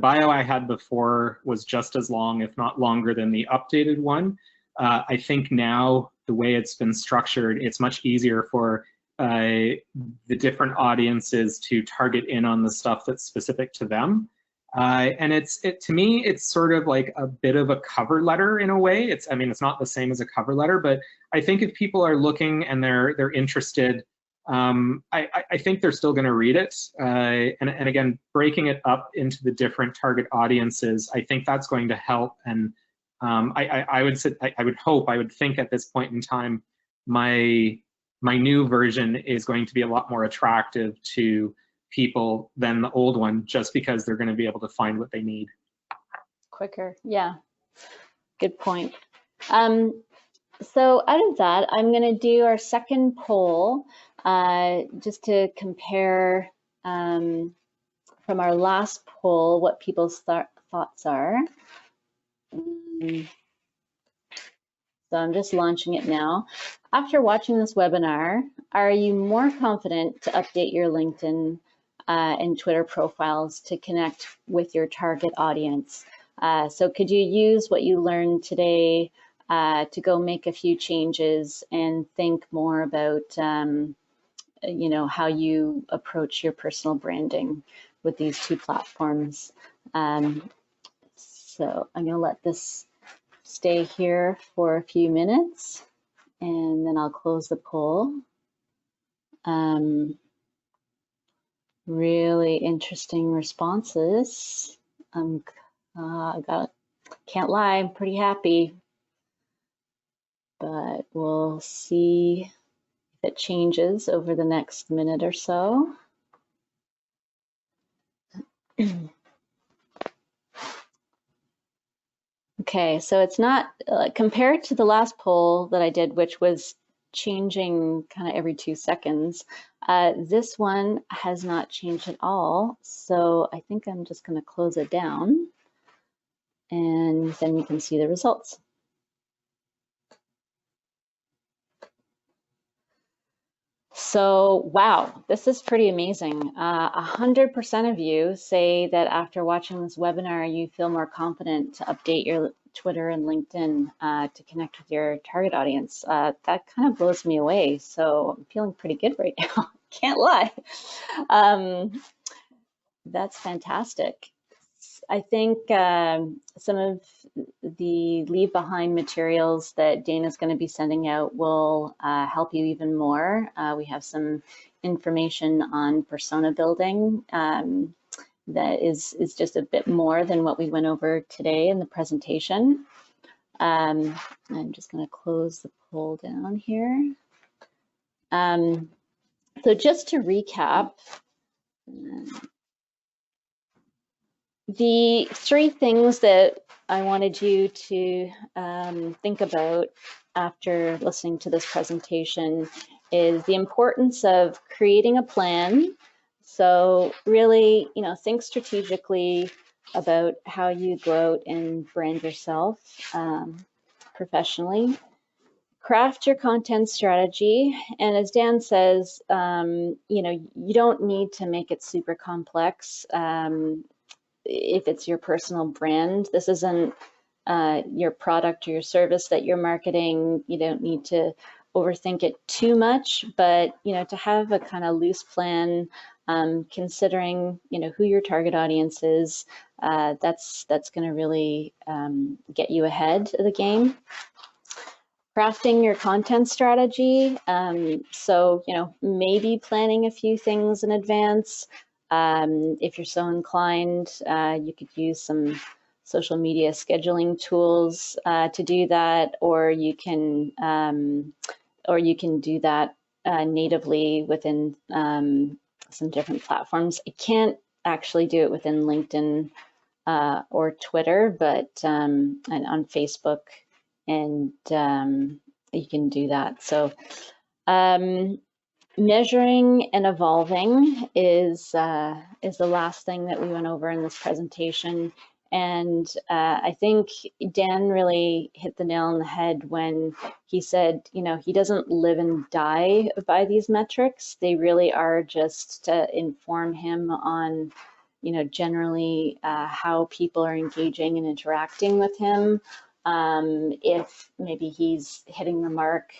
bio I had before was just as long, if not longer, than the updated one. I think now the way it's been structured, it's much easier for the different audiences to target in on the stuff that's specific to them. And to me, it's sort of like a bit of a cover letter in a way. I mean, it's not the same as a cover letter, but I think if people are looking and they're interested, I think they're still going to read it. And again, breaking it up into the different target audiences, I think that's going to help. And I would think at this point in time, my new version is going to be a lot more attractive to people than the old one, just because they're going to be able to find what they need quicker. Yeah, good point. So out of that, I'm going to do our second poll just to compare from our last poll what people's thoughts are. So I'm just launching it now. After watching this webinar, are you more confident to update your LinkedIn and Twitter profiles to connect with your target audience? So could you use what you learned today to go make a few changes and think more about you know, how you approach your personal branding with these two platforms? So I'm going to let this stay here for a few minutes and then I'll close the poll. Really interesting responses. Can't lie, I'm pretty happy, but we'll see if it changes over the next minute or so. Okay, so it's not compared to the last poll that I did, which was changing kind of every 2 seconds. This one has not changed at all. So I think I'm just going to close it down and then you can see the results. So, wow, this is pretty amazing. 100% of you say that after watching this webinar, you feel more confident to update your Twitter and LinkedIn to connect with your target audience. That kind of blows me away. So I'm feeling pretty good right now. Can't lie. That's fantastic. I think some of the leave behind materials that Dana's going to be sending out will help you even more. We have some information on persona building that is just a bit more than what we went over today in the presentation. I'm just going to close the poll down here. So just to recap, the 3 things that I wanted you to think about after listening to this presentation is the importance of creating a plan. So really, you know, think strategically about how you go out and brand yourself professionally. Craft your content strategy. And as Dan says, you know, you don't need to make it super complex. If it's your personal brand, this isn't your product or your service that you're marketing. You don't need to overthink it too much, but you know, to have a kind of loose plan, considering you know who your target audience is, that's going to really get you ahead of the game. Crafting your content strategy. So, you know, maybe planning a few things in advance. If you're so inclined, you could use some social media scheduling tools to do that, or you can do that natively within some different platforms. I can't actually do it within LinkedIn or Twitter, but and on Facebook, and you can do that. So measuring and evolving is the last thing that we went over in this presentation. And I think Dan really hit the nail on the head when he said, he doesn't live and die by these metrics. They really are just to inform him on, generally how people are engaging and interacting with him. If maybe he's hitting the mark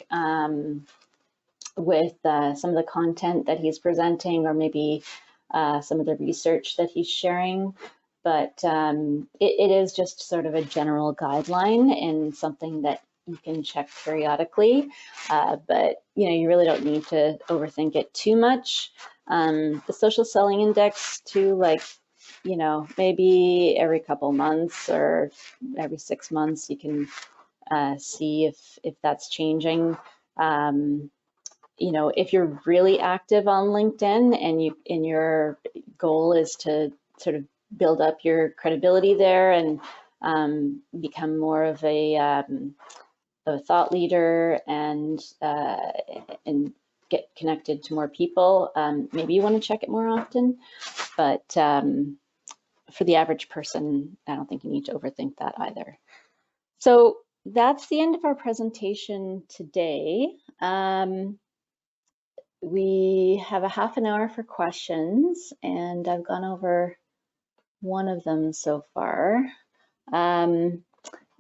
with some of the content that he's presenting, or maybe some of the research that he's sharing. But it is just sort of a general guideline and something that you can check periodically. But you really don't need to overthink it too much. The social selling index too, maybe every couple months or every 6 months, you can see if that's changing. If you're really active on LinkedIn and your goal is to sort of build up your credibility there and become more of a thought leader and get connected to more people, maybe you want to check it more often. But for the average person, I don't think you need to overthink that either. So that's the end of our presentation today. We have a half an hour for questions, and I've gone over one of them so far.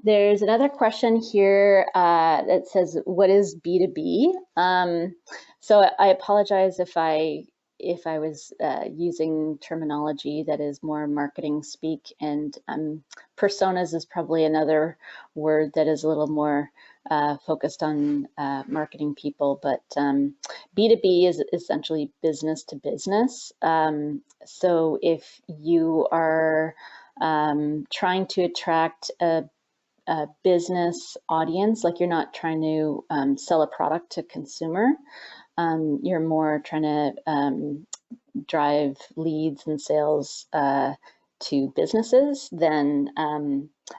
There's another question here that says, what is B2B? So I apologize if I was using terminology that is more marketing speak, and personas is probably another word that is a little more focused on marketing people, but B2B is essentially business to business. So if you are trying to attract a business audience, like you're not trying to sell a product to consumer, you're more trying to drive leads and sales to businesses, then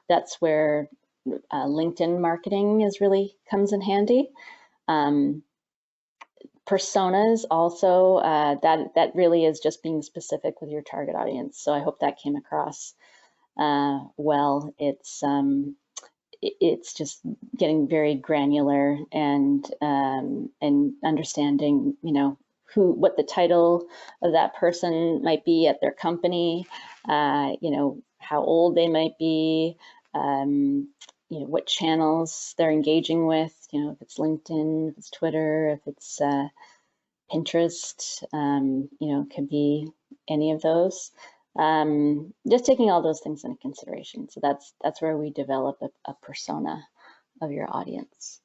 that's where LinkedIn marketing comes in handy. Personas also, that really is just being specific with your target audience. So I hope that came across well. It's just getting very granular and understanding, what the title of that person might be at their company, how old they might be, what channels they're engaging with, if it's LinkedIn, if it's Twitter, if it's Pinterest, could be any of those. Just taking all those things into consideration. So that's where we develop a persona of your audience.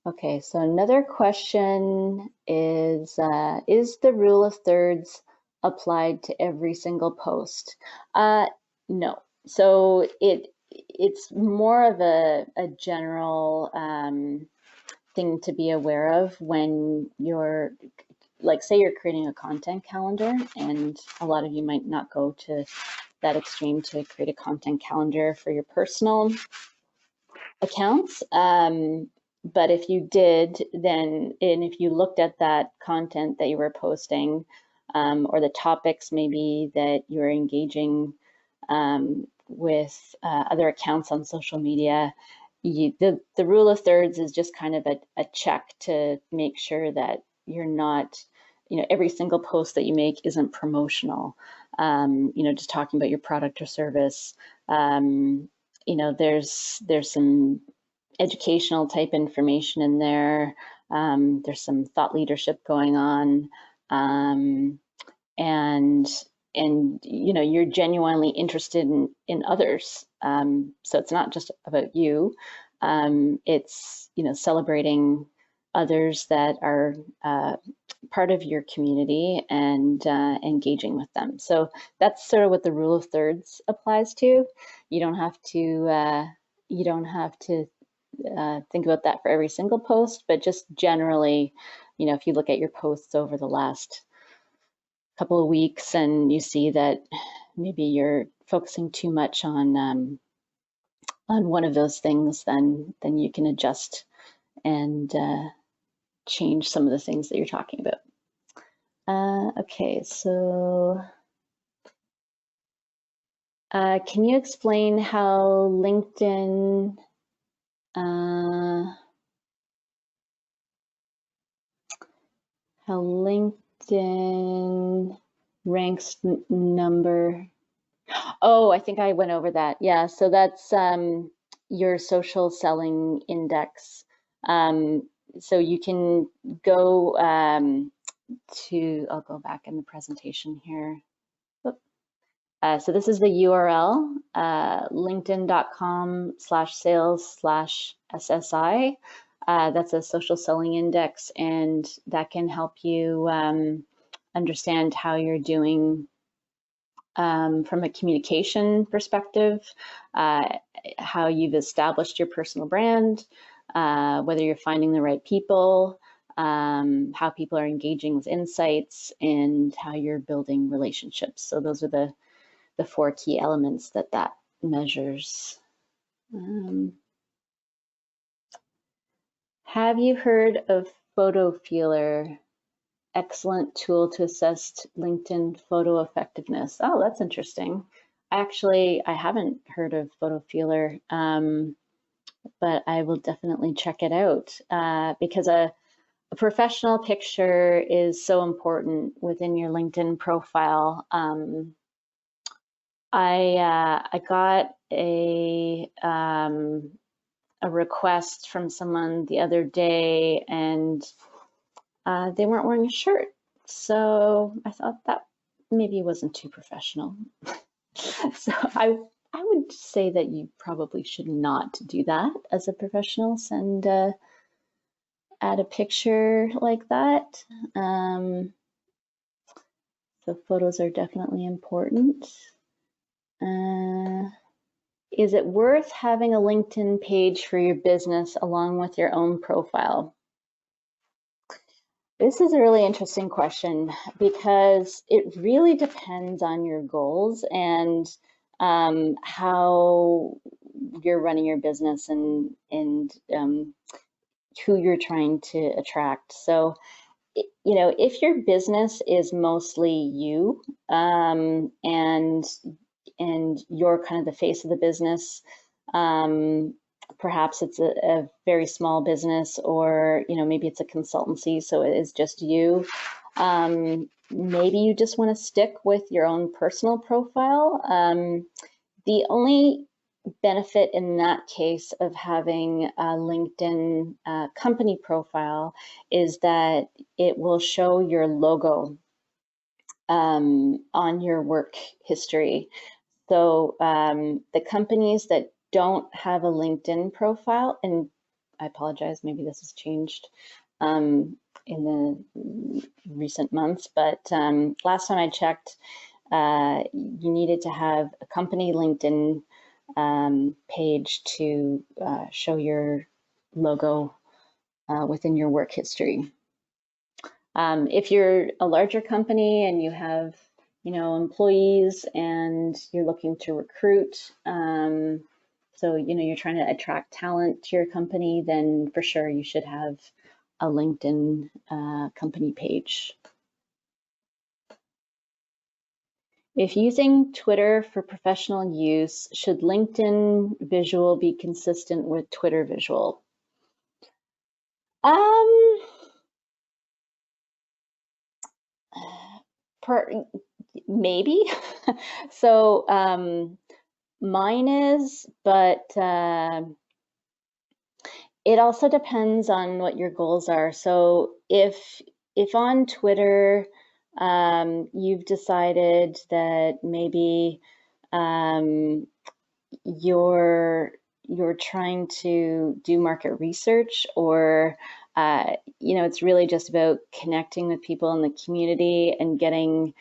Okay, so another question is the rule of thirds applied to every single post? No. So it's more of a general thing to be aware of when you're, say you're creating a content calendar, and a lot of you might not go to that extreme to create a content calendar for your personal accounts. But if you did, then, and if you looked at that content that you were posting, or the topics maybe that you're engaging with other accounts on social media, the rule of thirds is just kind of a check to make sure that you're not, every single post that you make isn't promotional, just talking about your product or service. There's some educational type information in there. There's some thought leadership going on, and you're genuinely interested in others. So it's not just about you. It's celebrating others that are part of your community and engaging with them. So that's sort of what the rule of thirds applies to. You don't have to think about that for every single post, but just generally, if you look at your posts over the last couple of weeks and you see that maybe you're focusing too much on one of those things, then you can adjust and change some of the things that you're talking about. Okay, so Can you explain how LinkedIn ranks number? Oh, I think I went over that. Yeah, so that's your social selling index. So you can go I'll go back in the presentation here. So this is the URL, linkedin.com/sales/SSI. That's a social selling index, and that can help you understand how you're doing from a communication perspective, how you've established your personal brand, whether you're finding the right people, how people are engaging with insights, and how you're building relationships. So those are the 4 key elements that measures. Have you heard of Photo Feeler? Excellent tool to assess LinkedIn photo effectiveness. Oh, that's interesting. Actually, I haven't heard of Photo Feeler, but I will definitely check it out because a professional picture is so important within your LinkedIn profile. I got a request from someone the other day, and they weren't wearing a shirt, so I thought that maybe wasn't too professional. So I would say that you probably should not do that as a professional. Send add a picture like that. So photos are definitely important. Is it worth having a LinkedIn page for your business along with your own profile? This is a really interesting question because it really depends on your goals and how you're running your business and who you're trying to attract. So, you know, if your business is mostly you and you're kind of the face of the business, perhaps it's a very small business, or you know, maybe it's a consultancy, so it is just you. Maybe you just want to stick with your own personal profile. The only benefit in that case of having a LinkedIn company profile is that it will show your logo on your work history. So the companies that don't have a LinkedIn profile, and I apologize, maybe this has changed in the recent months, but last time I checked, you needed to have a company LinkedIn page to show your logo within your work history. If you're a larger company and you have, you know, employees and you're looking to recruit, so, you know, you're trying to attract talent to your company, then for sure you should have a LinkedIn company page. If using Twitter for professional use, should LinkedIn visual be consistent with Twitter visual? Maybe. So mine is, but it also depends on what your goals are. So if on Twitter you've decided that maybe you're trying to do market research, or you know, it's really just about connecting with people in the community and getting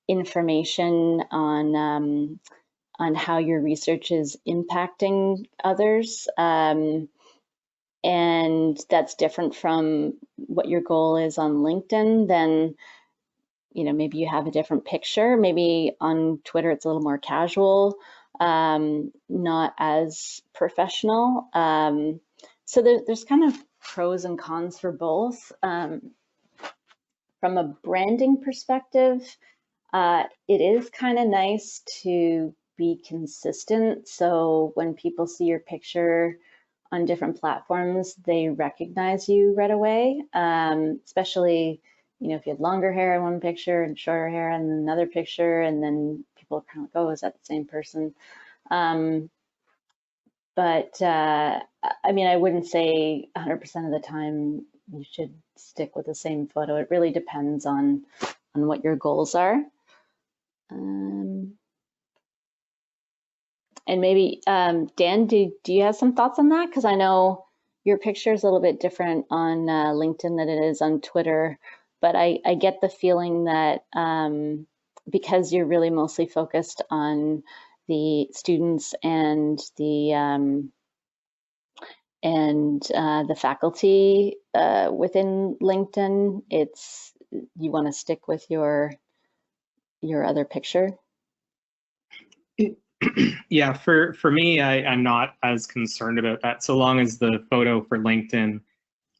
information on how your research is impacting others. And that's different from what your goal is on LinkedIn, then, you know, maybe you have a different picture. Maybe on Twitter it's a little more casual, not as professional. So there's kind of pros and cons for both. From a branding perspective, it is kind of nice to be consistent. So when people see your picture on different platforms, they recognize you right away, especially, you know, if you had longer hair in one picture and shorter hair in another picture, and then people are kind of like, oh, is that the same person? But I mean, I wouldn't say 100% of the time you should stick with the same photo. It really depends on what your goals are. And maybe, Dan, do you have some thoughts on that? Because I know your picture is a little bit different on LinkedIn than it is on Twitter, but I get the feeling that because you're really mostly focused on the students and the faculty within LinkedIn, you want to stick with your other picture. Yeah, for me, I'm not as concerned about that, so long as the photo for LinkedIn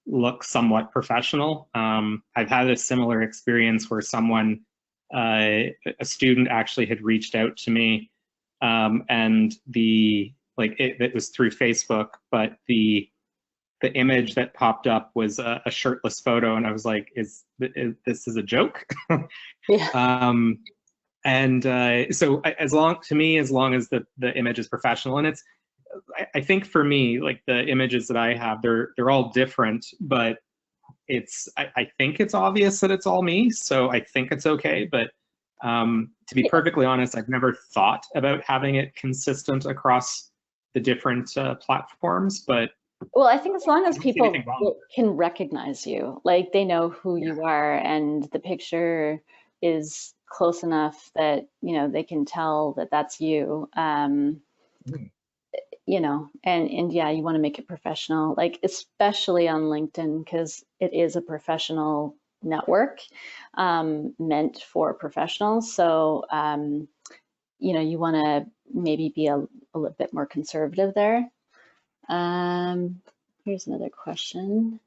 looks somewhat professional. I've had a similar experience where someone, a student actually had reached out to me, and it was through Facebook, but the image that popped up was a shirtless photo, and I was like, is this is a joke? Yeah. And so as long as the image is professional, and I think for me, like the images that I have, they're all different, but I think it's obvious that it's all me, so I think it's okay. But to be perfectly honest, I've never thought about having it consistent across the different platforms. But well, I think as long as I don't see people anything wrong. can recognize you, like they know who you are, and the picture is close enough that, you know, they can tell that that's you. You know, and yeah, you want to make it professional, like especially on LinkedIn, because it is a professional network meant for professionals. So, you know, you want to maybe be a little bit more conservative there. Here's another question.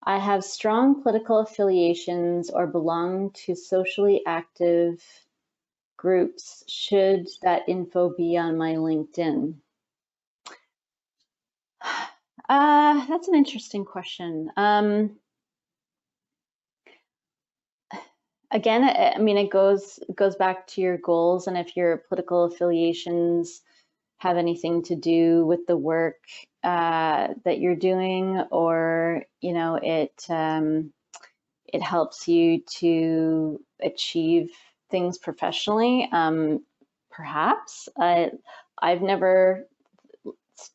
I have strong political affiliations or belong to socially active groups. Should that info be on my LinkedIn? That's an interesting question. Again, I mean, it goes back to your goals, and if your political affiliations have anything to do with the work that you're doing, or you know, it helps you to achieve things professionally. Perhaps I've never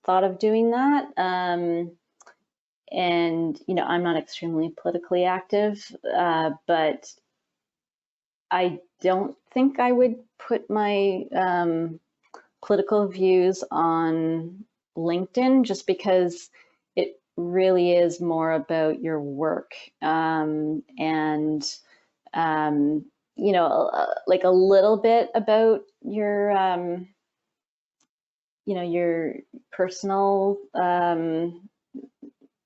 thought of doing that. And you know, I'm not extremely politically active, but I don't think I would put my political views on LinkedIn, just because it really is more about your work, and you know, like a little bit about your you know, your personal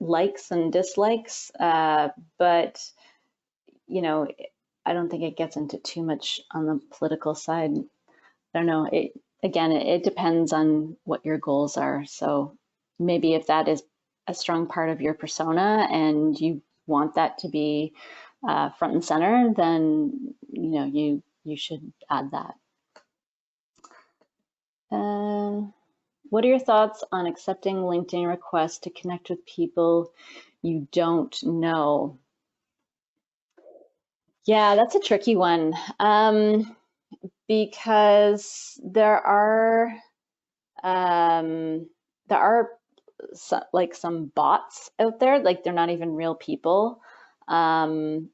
likes and dislikes, but you know, I don't think it gets into too much on the political side. I don't know. It depends on what your goals are. So maybe if that is a strong part of your persona and you want that to be front and center, then you know, you should add that. What are your thoughts on accepting LinkedIn requests to connect with people you don't know? Yeah, that's a tricky one, because there are like some bots out there, like they're not even real people, and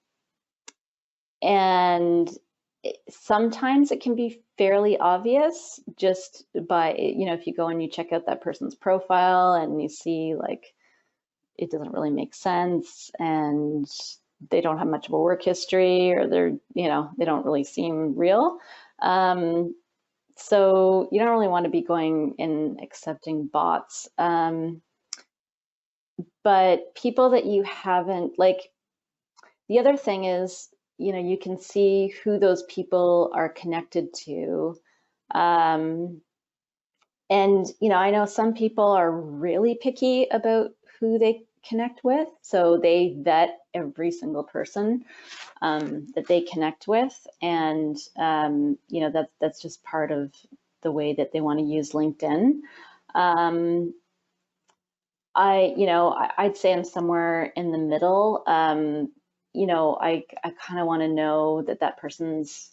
sometimes it can be fairly obvious just by, you know, if you go and you check out that person's profile and you see like it doesn't really make sense, and they don't have much of a work history, or they're, you know, they don't really seem real. So you don't really want to be going and accepting bots. But people that you haven't, like, the other thing is, you know, you can see who those people are connected to. And, I know some people are really picky about who they connect with. So they vet every single person that they connect with. And, that's just part of the way that they want to use LinkedIn. I'd say I'm somewhere in the middle. I kind of want to know that that person's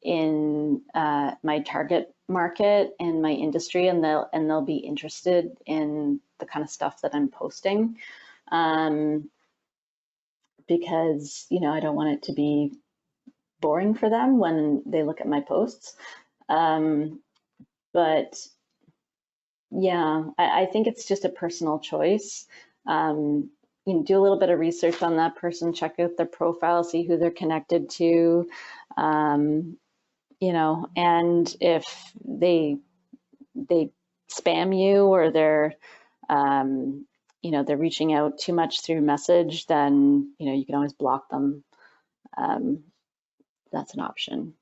in my target market and my industry, and they'll be interested in the kind of stuff that I'm posting, because I don't want it to be boring for them when they look at my posts. But yeah, I think it's just a personal choice. Do a little bit of research on that person, check out their profile, see who they're connected to. And if they spam you, or they're reaching out too much through message, then you can always block them. That's an option.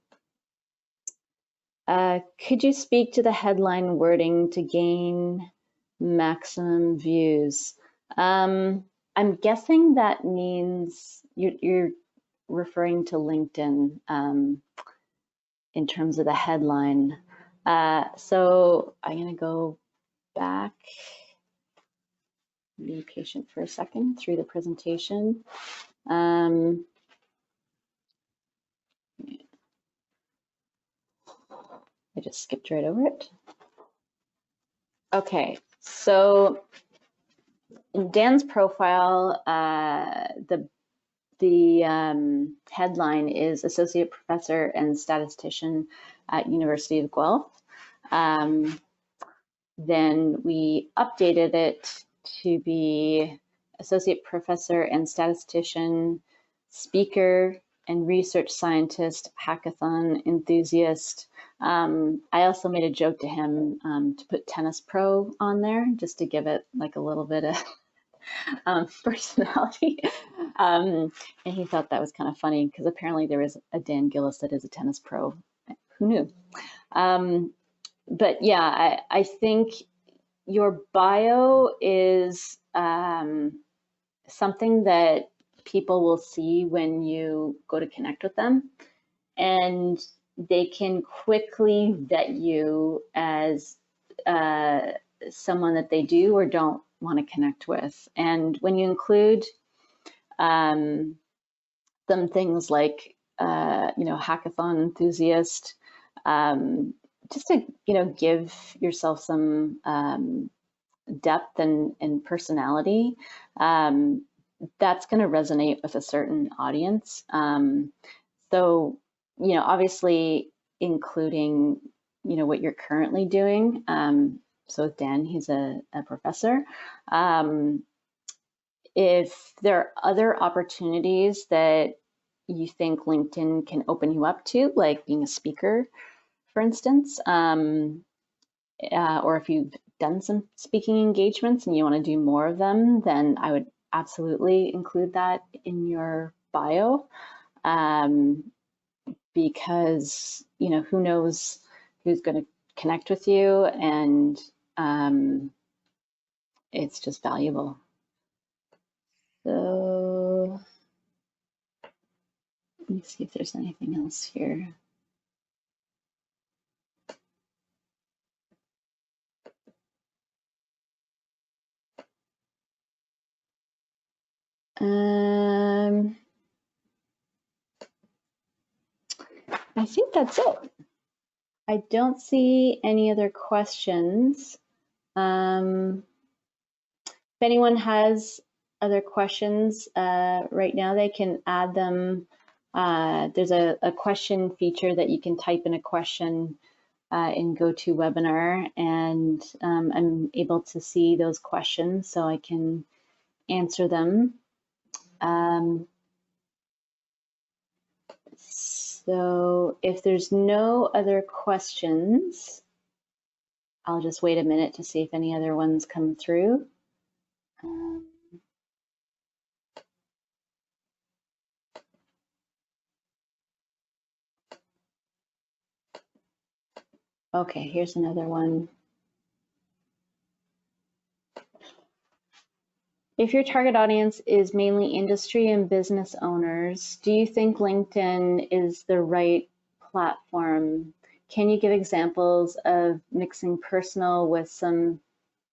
Could you speak to the headline wording to gain maximum views? I'm guessing that means you're referring to LinkedIn in terms of the headline. So I'm going to go back. Be patient for a second through the presentation. I just skipped right over it. Okay, so in Dan's profile, the headline is Associate Professor and Statistician at University of Guelph. Then we updated it to be Associate Professor and Statistician, Speaker and Research Scientist, Hackathon Enthusiast. I also made a joke to him to put Tennis Pro on there, just to give it like a little bit of personality. And he thought that was kind of funny, because apparently there is a Dan Gillis that is a tennis pro. Who knew? But yeah, I think your bio is something that people will see when you go to connect with them, and they can quickly vet you as someone that they do or don't want to connect with. And when you include some things like hackathon enthusiast, just to give yourself some depth and personality, that's going to resonate with a certain audience. So obviously including what you're currently doing. So with Dan, he's a professor. If there are other opportunities that you think LinkedIn can open you up to, like being a speaker, for instance, or if you've done some speaking engagements and you want to do more of them, then I would absolutely include that in your bio, because who knows who's going to connect with you, and it's just valuable. So let me see if there's anything else here. I think that's it. I don't see any other questions. If anyone has other questions right now, they can add them. There's a question feature that you can type in a question in GoToWebinar, and I'm able to see those questions so I can answer them. So if there's no other questions, I'll just wait a minute to see if any other ones come through. Okay, here's another one. If your target audience is mainly industry and business owners, do you think LinkedIn is the right platform? Can you give examples of mixing personal with some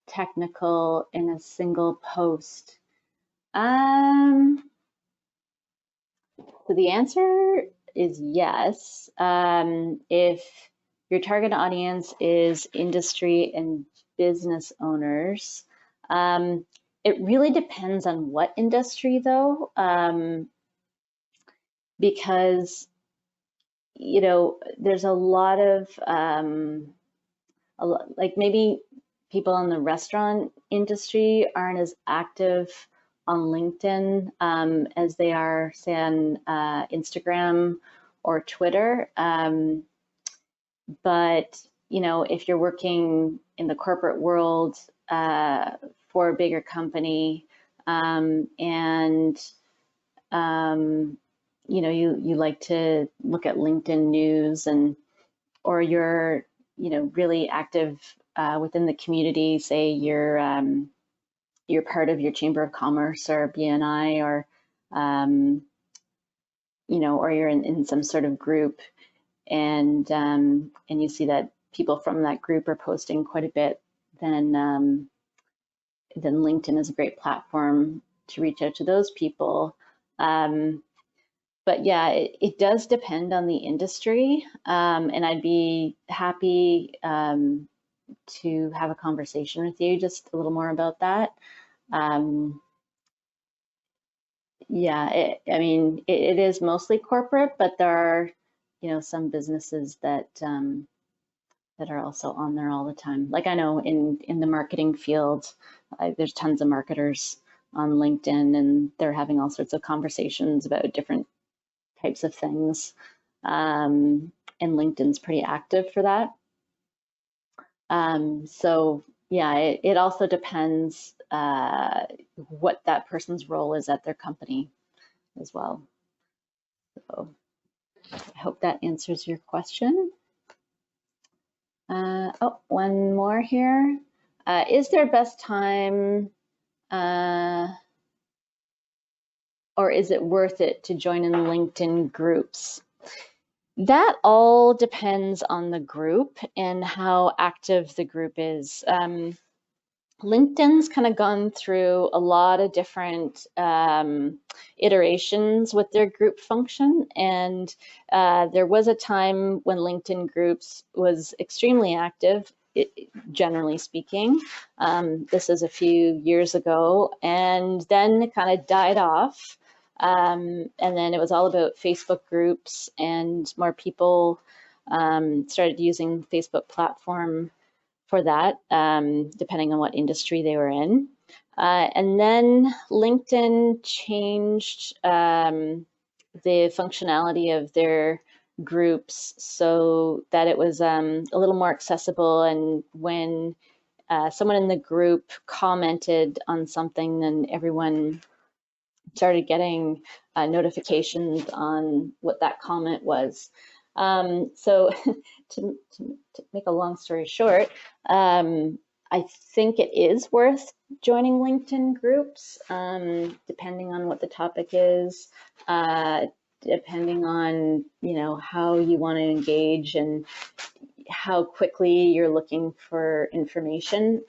technical in a single post? So the answer is yes. If your target audience is industry and business owners, it really depends on what industry though, because there's a lot of like maybe people in the restaurant industry aren't as active on LinkedIn as they are, say, on Instagram or Twitter. But if you're working in the corporate world for a bigger company, and you like to look at LinkedIn news, or you're really active within the community, say you're part of your Chamber of Commerce or BNI, or or you're in some sort of group, and you see that people from that group are posting quite a bit, then LinkedIn is a great platform to reach out to those people. But yeah, it does depend on the industry, and I'd be happy to have a conversation with you just a little more about that. Yeah, it is mostly corporate, but there are, some businesses that that are also on there all the time. Like I know in the marketing field, there's tons of marketers on LinkedIn, and they're having all sorts of conversations about different types of things. And LinkedIn's pretty active for that. So yeah, it also depends what that person's role is at their company as well. So I hope that answers your question. Oh, one more here. Is there best time or is it worth it to join in LinkedIn groups? That all depends on the group and how active the group is. LinkedIn's kind of gone through a lot of different iterations with their group function, and there was a time when LinkedIn groups was extremely active, generally speaking. This is a few years ago, and then it kind of died off. And then it was all about Facebook groups, and more people started using Facebook platform for that, depending on what industry they were in. And then LinkedIn changed the functionality of their groups so that it was a little more accessible. And when someone in the group commented on something, then everyone started getting notifications on what that comment was. So to make a long story short, I think it is worth joining LinkedIn groups, depending on what the topic is, depending on how you want to engage and how quickly you're looking for information.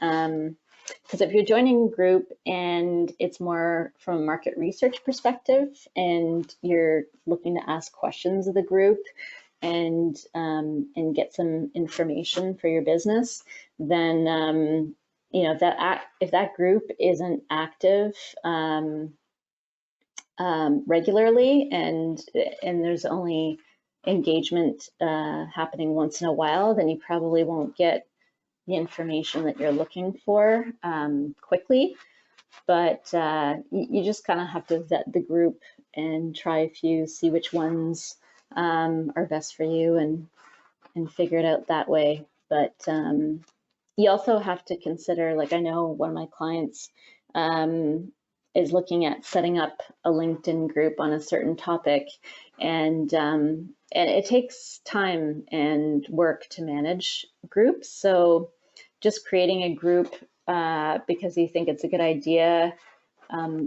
Because if you're joining a group and it's more from a market research perspective, and you're looking to ask questions of the group and get some information for your business, then if that group isn't active regularly, and there's only engagement happening once in a while, then you probably won't get the information that you're looking for quickly. But you just kind of have to vet the group and try a few, see which ones are best for you, and figure it out that way. But you also have to consider, like I know one of my clients is looking at setting up a LinkedIn group on a certain topic, and it takes time and work to manage groups. So just creating a group because you think it's a good idea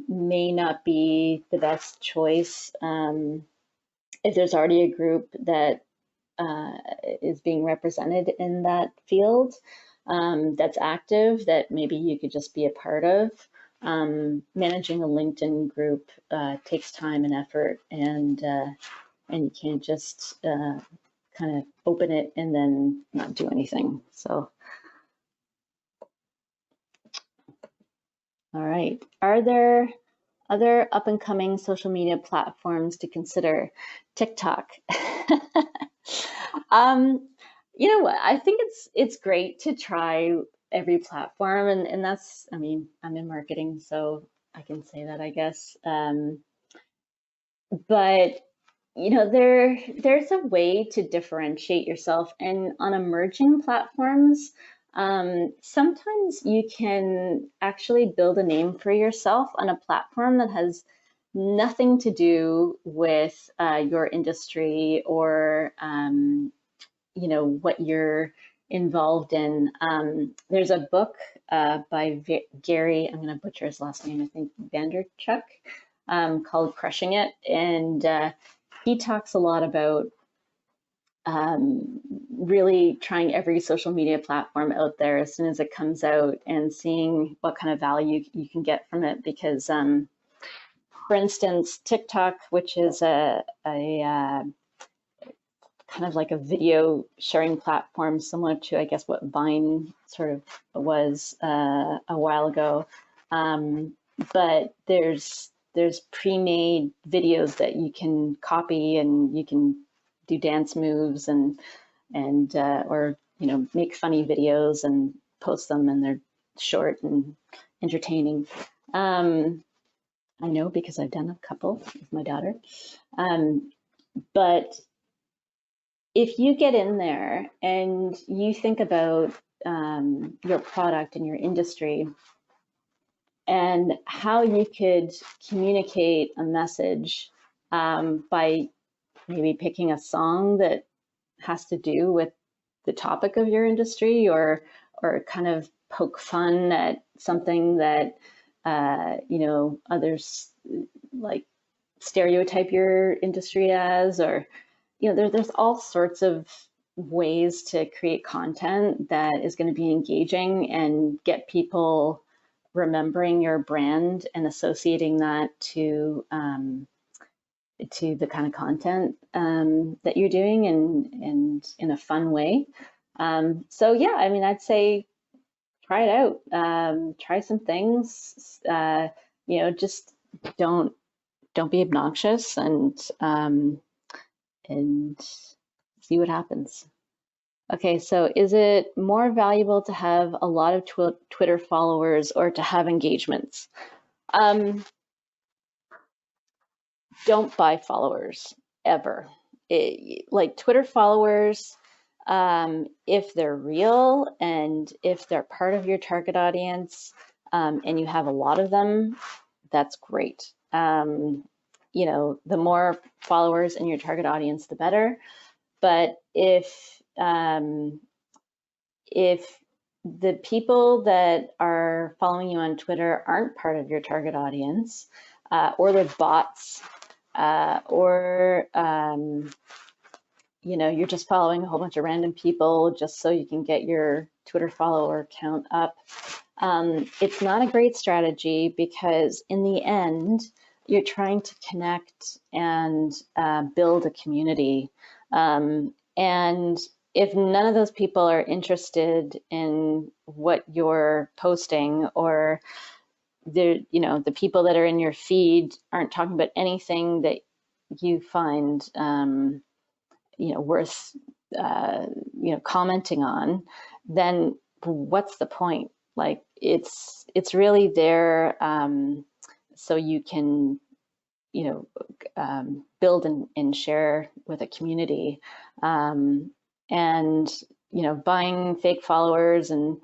may not be the best choice. If there's already a group that is being represented in that field that's active, that maybe you could just be a part of. Managing a LinkedIn group takes time and effort, and you can't just kind of open it and then not do anything. So, all right. Are there other up and coming social media platforms to consider? TikTok. You know what? I think it's great to try every platform, and that's, I mean, I'm in marketing, so I can say that, I guess. But you know, there's a way to differentiate yourself, and on emerging platforms, sometimes you can actually build a name for yourself on a platform that has nothing to do with your industry or you know, what you're involved in. There's a book by Gary, I'm going to butcher his last name, I think Vanderchuk, called Crushing It. And he talks a lot about really trying every social media platform out there as soon as it comes out and seeing what kind of value you can get from it. Because, for instance, TikTok, which is a kind of like a video sharing platform similar to, I guess, what Vine sort of was a while ago. But there's pre-made videos that you can copy, and you can do dance moves and or you know, make funny videos and post them, and they're short and entertaining. I know because I've done a couple with my daughter. But if you get in there and you think about your product and your industry and how you could communicate a message by maybe picking a song that has to do with the topic of your industry, or kind of poke fun at something that you know, others like stereotype your industry as, or you know, there's all sorts of ways to create content that is going to be engaging and get people remembering your brand and associating that to the kind of content that you're doing, and in a fun way. So yeah, I mean, I'd say try it out. Try some things. You know, just don't be obnoxious, and see what happens. Okay, so is it more valuable to have a lot of Twitter followers or to have engagements? Don't buy followers ever. Like Twitter followers, if they're real and if they're part of your target audience, and you have a lot of them, that's great. You know, the more followers in your target audience, the better. But if the people that are following you on Twitter aren't part of your target audience, or they're bots, or you know, you're just following a whole bunch of random people just so you can get your Twitter follower count up, it's not a great strategy, because in the end, you're trying to connect and build a community. And if none of those people are interested in what you're posting, or you know, the people that are in your feed aren't talking about anything that you find you know, worth you know, commenting on, then what's the point? Like, it's really there so you can, you know, build and share with a community. And you know, buying fake followers and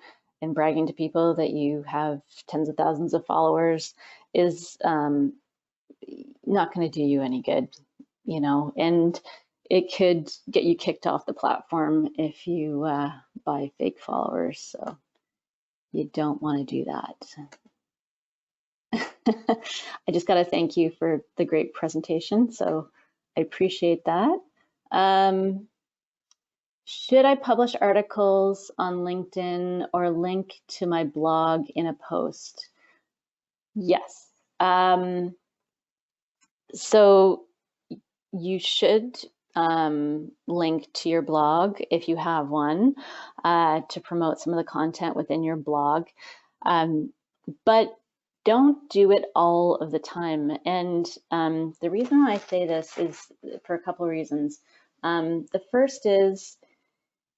bragging to people that you have tens of thousands of followers is not going to do you any good, and it could get you kicked off the platform if you buy fake followers. So you don't want to do that. I just got to thank you for the great presentation. So I appreciate that. Should I publish articles on LinkedIn or link to my blog in a post? Yes. So you should link to your blog if you have one to promote some of the content within your blog. But don't do it all of the time. And the reason why I say this is for a couple of reasons. The first is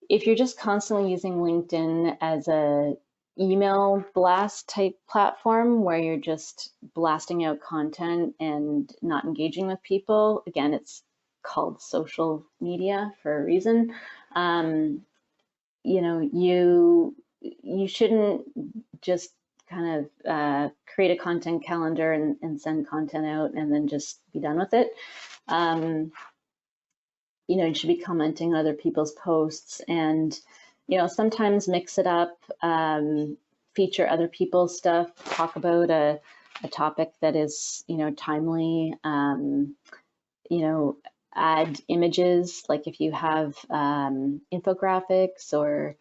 if you're just constantly using LinkedIn as a email blast type platform where you're just blasting out content and not engaging with people, again, it's called social media for a reason. You shouldn't just kind of create a content calendar and send content out and then just be done with it. You should be commenting on other people's posts and, sometimes mix it up, feature other people's stuff, talk about a topic that is, timely, add images, like if you have infographics or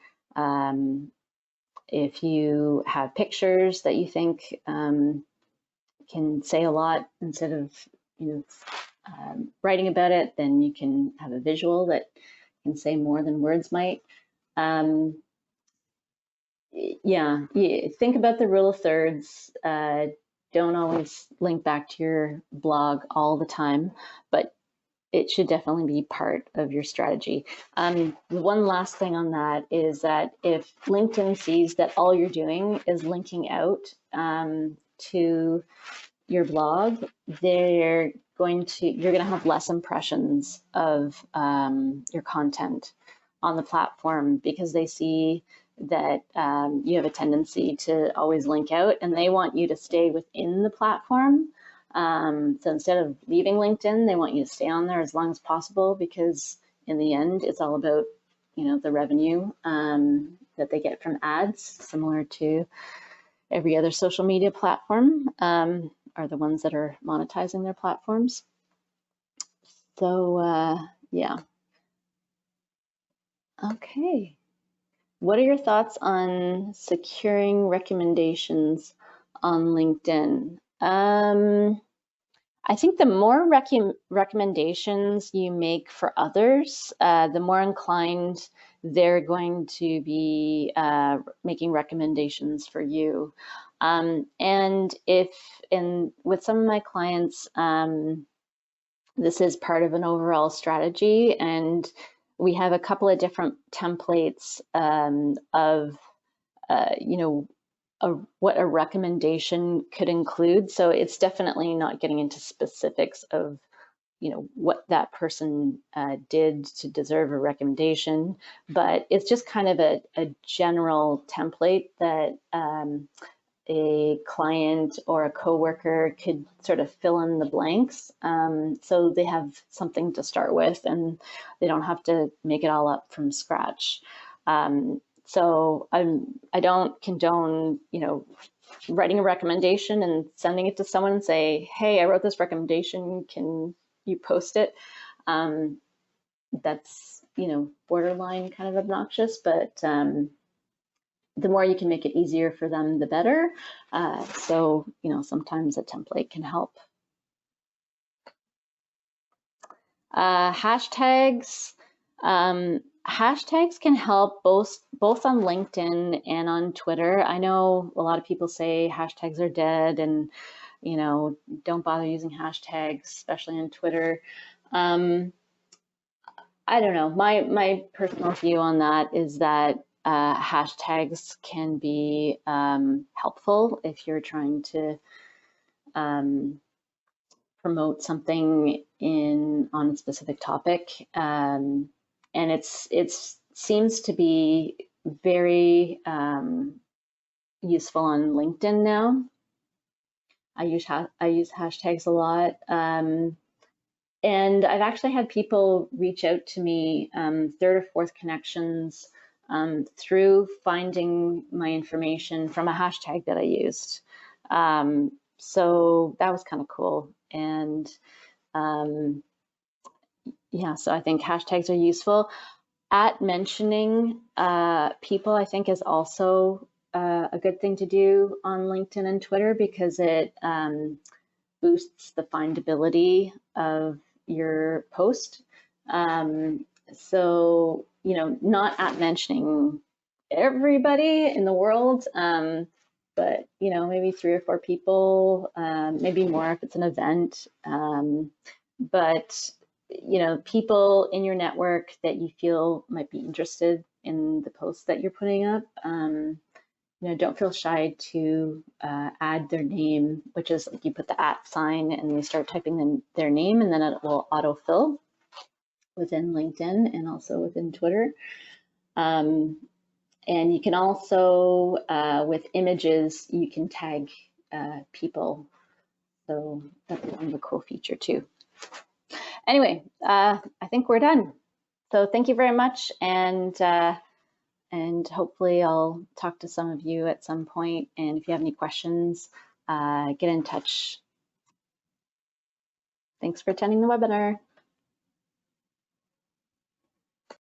if you have pictures that you think can say a lot instead of, writing about it, then you can have a visual that can say more than words might. Yeah, think about the rule of thirds. Don't always link back to your blog all the time, but it should definitely be part of your strategy. One last thing on that is that if LinkedIn sees that all you're doing is linking out to your blog, you're going to have less impressions of your content on the platform because they see that you have a tendency to always link out and they want you to stay within the platform. So instead of leaving LinkedIn, they want you to stay on there as long as possible because in the end, it's all about, the revenue that they get from ads, similar to every other social media platform, are the ones that are monetizing their platforms. So, yeah. Okay. What are your thoughts on securing recommendations on LinkedIn? I think the more recommendations you make for others, the more inclined they're going to be making recommendations for you. And with some of my clients, this is part of an overall strategy, and we have a couple of different templates of, what a recommendation could include. So it's definitely not getting into specifics of, what that person did to deserve a recommendation, but it's just kind of a general template that a client or a coworker could sort of fill in the blanks. So they have something to start with and they don't have to make it all up from scratch. So I don't condone, writing a recommendation and sending it to someone and say, hey, I wrote this recommendation, can you post it? That's, borderline kind of obnoxious, but the more you can make it easier for them, the better. So, sometimes a template can help. Hashtags. Hashtags can help both on LinkedIn and on Twitter. I know a lot of people say hashtags are dead and, don't bother using hashtags, especially on Twitter. I don't know. My personal view on that is that hashtags can be helpful if you're trying to promote something on a specific topic, and it seems to be very useful on LinkedIn now. I use hashtags a lot. And I've actually had people reach out to me, third or fourth connections, through finding my information from a hashtag that I used. So that was kind of cool. And yeah, so I think hashtags are useful. At mentioning people, I think, is also a good thing to do on LinkedIn and Twitter, because it boosts the findability of your post. So, you know, not at mentioning everybody in the world, but, you know, maybe 3 or 4 people, maybe more if it's an event. But, you know, people in your network that you feel might be interested in the posts that you're putting up. You know, don't feel shy to add their name, which is like you put the @ sign and you start typing in their name, and then it will autofill within LinkedIn and also within Twitter. And you can also, with images, you can tag people. So that's kind of a cool feature too. Anyway, I think we're done. So thank you very much, and hopefully I'll talk to some of you at some point. And if you have any questions, get in touch. Thanks for attending the webinar.